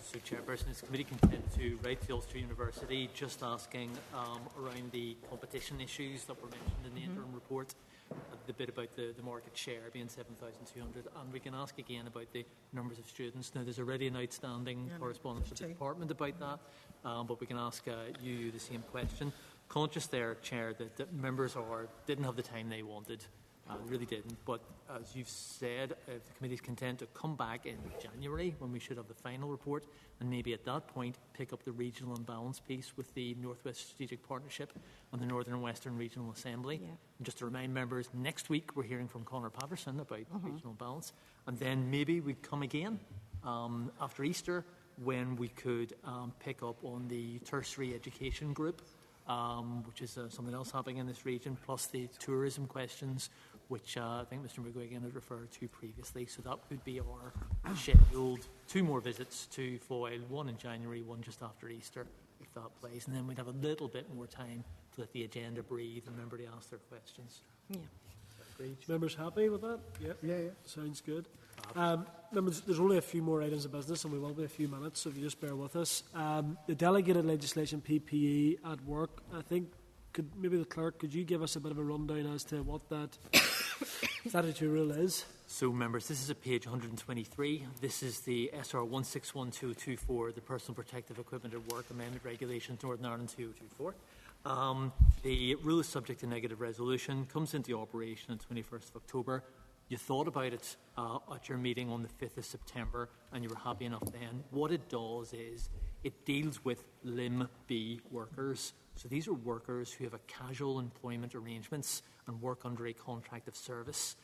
So, Chairperson, is the committee content to write to Ulster University just asking around the competition issues that were mentioned in the interim report, the bit about the market share being 7,200, and we can ask again about the numbers of students. Now, there's already an outstanding correspondence with the department about that, but we can ask you the same question. Conscious there, Chair, that members didn't have the time they wanted. Really didn't, but as you've said, if the committee's content to come back in January when we should have the final report, and maybe at that point pick up the regional imbalance piece with the North West Strategic Partnership and the Northern and Western Regional Assembly. And just to remind members, next week we're hearing from Conor Patterson about regional balance, and then maybe we'd come again after Easter when we could pick up on the tertiary education group, which is something else happening in this region, plus the tourism questions, which I think Mr McGuigan had referred to previously. So that would be our scheduled 2 more visits to Foyle, one in January, one just after Easter, if that plays. And then we'd have a little bit more time to let the agenda breathe and remember to ask their questions. Yeah. Members happy with that? Yeah. Sounds good. Members, there's only a few more items of business, and we will be a few minutes, so if you just bear with us. The delegated legislation PPE at work, I think, maybe the clerk, could you give us a bit of a rundown as to what that statutory rule is? So, members, this is at page 123. This is the SR 161224, the Personal Protective Equipment at Work Amendment Regulations, Northern Ireland 2024. The rule is subject to negative resolution, comes into operation on 21st of October. You thought about it at your meeting on the 5th of September, and you were happy enough then. What it does is it deals with Lim B workers. So these are workers who have a casual employment arrangements and work under a contract of service.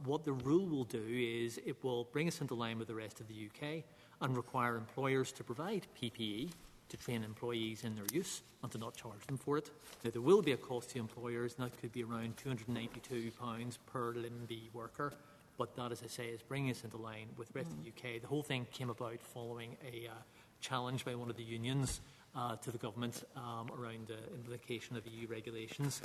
What the rule will do is it will bring us into line with the rest of the UK and require employers to provide PPE to train employees in their use and to not charge them for it. Now, there will be a cost to employers, and that could be around £292 per Lim B worker. But that, as I say, is bringing us into line with the rest of the UK. The whole thing came about following a challenge by one of the unions to the government around the implication of EU regulations.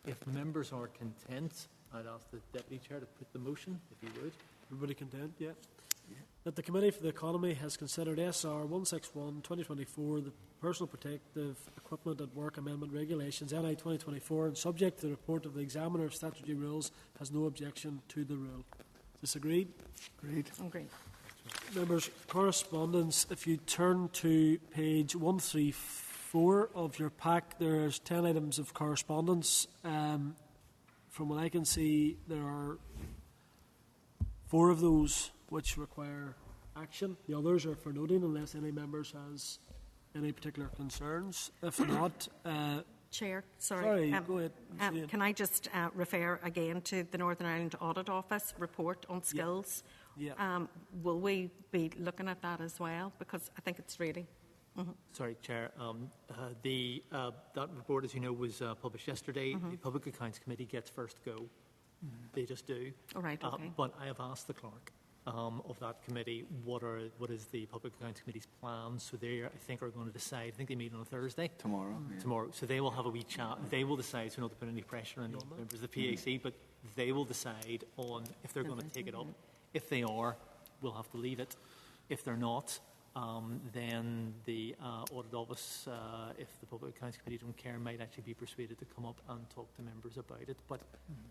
If members are content, I'd ask the Deputy Chair to put the motion, if you would. Everybody content? Yeah. That the Committee for the Economy has considered SR 161/2024, the Personal Protective Equipment at Work Amendment Regulations, NI 2024, and subject to the report of the Examiner of Statutory Rules, has no objection to the rule. Is this agreed? Agreed. Agreed. Members, correspondence, if you turn to page 134 of your pack, there's 10 items of correspondence. From what I can see, there are 4 of those which require action. The others are for noting unless any members has any particular concerns. If not... Chair, sorry. Go ahead. Can I just refer again to the Northern Ireland Audit Office report on skills? Yeah. Will we be looking at that as well? Because I think it's really... Sorry, Chair. That report, as you know, was published yesterday. The Public Accounts Committee gets first go. They just do. All right, okay. But I have asked the clerk of that committee what is the Public Accounts Committee's plans. So they, I think, are going to decide. I think they meet on a Thursday. Tomorrow. Tomorrow. So they will have a wee chat. They will decide, so not to put any pressure on the members of the PAC, but they will decide on if they're going to take it up. If they are, we'll have to leave it. If they're not, then the Audit Office, if the Public Accounts Committee don't care, might actually be persuaded to come up and talk to members about it. But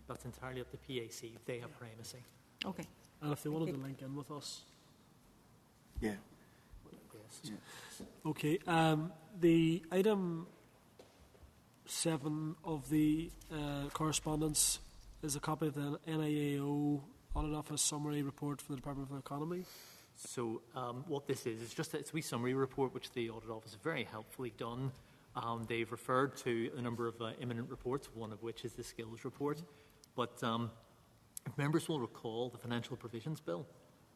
that's entirely up to PAC. They have primacy. Okay. And if they wanted to link in with us? Yeah. Yes. costs. Okay. The item 7 of the correspondence is a copy of the NIAO Audit Office summary report for the Department of the Economy. So what this is just it's a wee summary report which the Audit Office has very helpfully done. They've referred to a number of imminent reports, one of which is the skills report. But if members will recall, the Financial Provisions Bill,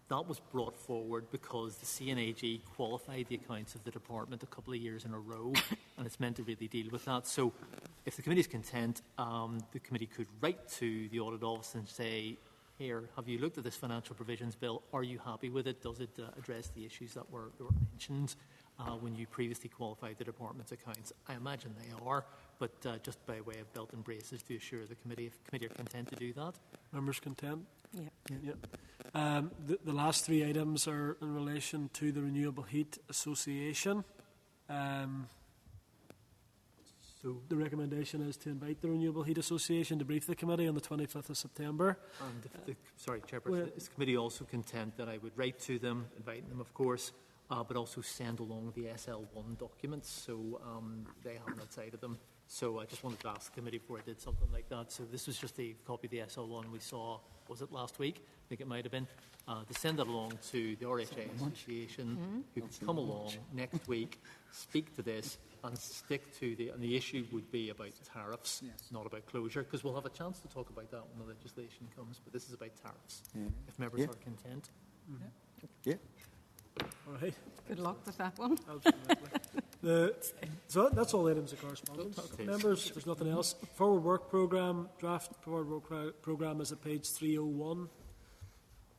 that was brought forward because the CNAG qualified the accounts of the department a couple of years in a row, and it's meant to really deal with that. So if the committee is content, the committee could write to the Audit Office and say, here, have you looked at this Financial Provisions Bill? Are you happy with it? Does it address the issues that were mentioned when you previously qualified the department's accounts? I imagine they are, but just by way of belt and braces to assure the committee, if the committee are content to do that. Members content? Yeah. The last 3 items are in relation to the Renewable Heat Association. So the recommendation is to invite the Renewable Heat Association to brief the committee on the 25th of September. And Chairperson, is the committee also content that I would write to them, invite them, of course, but also send along the SL1 documents, so they have that side of them. So I just wanted to ask the committee before I did something like that. So this was just a copy of the SL1 we saw, was it last week? I think it might have been. To send that along to the RHA Association, who can come along next week, speak to this, and stick to and the issue would be about tariffs, not about closure, because we'll have a chance to talk about that when the legislation comes, but this is about tariffs, if members are content. Yeah. All right. Good luck with that one. Absolutely. So that's all items of correspondence. Members, if there's nothing else, forward work programme, draft forward work programme is at page 301.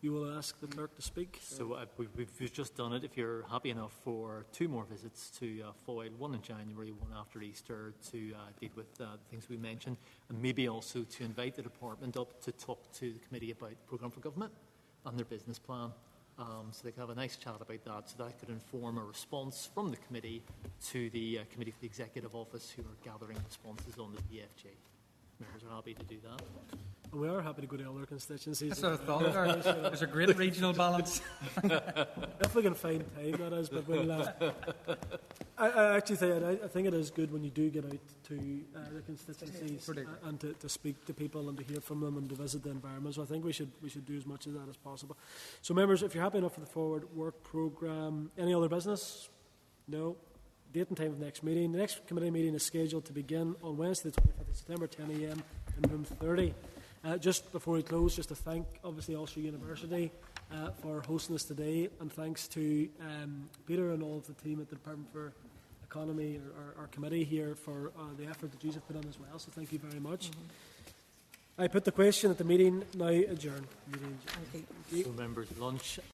You will ask the clerk to speak. So we've just done it. If you're happy enough for 2 more visits to Foyle, one in January, one after Easter, to deal with the things we mentioned, and maybe also to invite the department up to talk to the committee about Programme for Government and their business plan. So they can have a nice chat about that, so that could inform a response from the committee to the Committee for the Executive Office, who are gathering responses on the PFJ. Members are happy to do that. And we are happy to go to other constituencies. That's what I thought. There's a great regional balance. If we can find time, that is. But we'll, I actually think it is good when you do get out to the constituencies and to speak to people and to hear from them and to visit the environment. So I think we should do as much of that as possible. So members, if you're happy enough for the forward work programme, any other business? No. Date and time of the next meeting. The next committee meeting is scheduled to begin on Wednesday, the 25th of September, 10 a.m. in room 30. Just before we close, just to thank, obviously, Ulster University for hosting us today, and thanks to Peter and all of the team at the Department for Economy, our committee here, for the effort that you have put on as well. So thank you very much. I put the question at the meeting, now adjourn. So members, lunch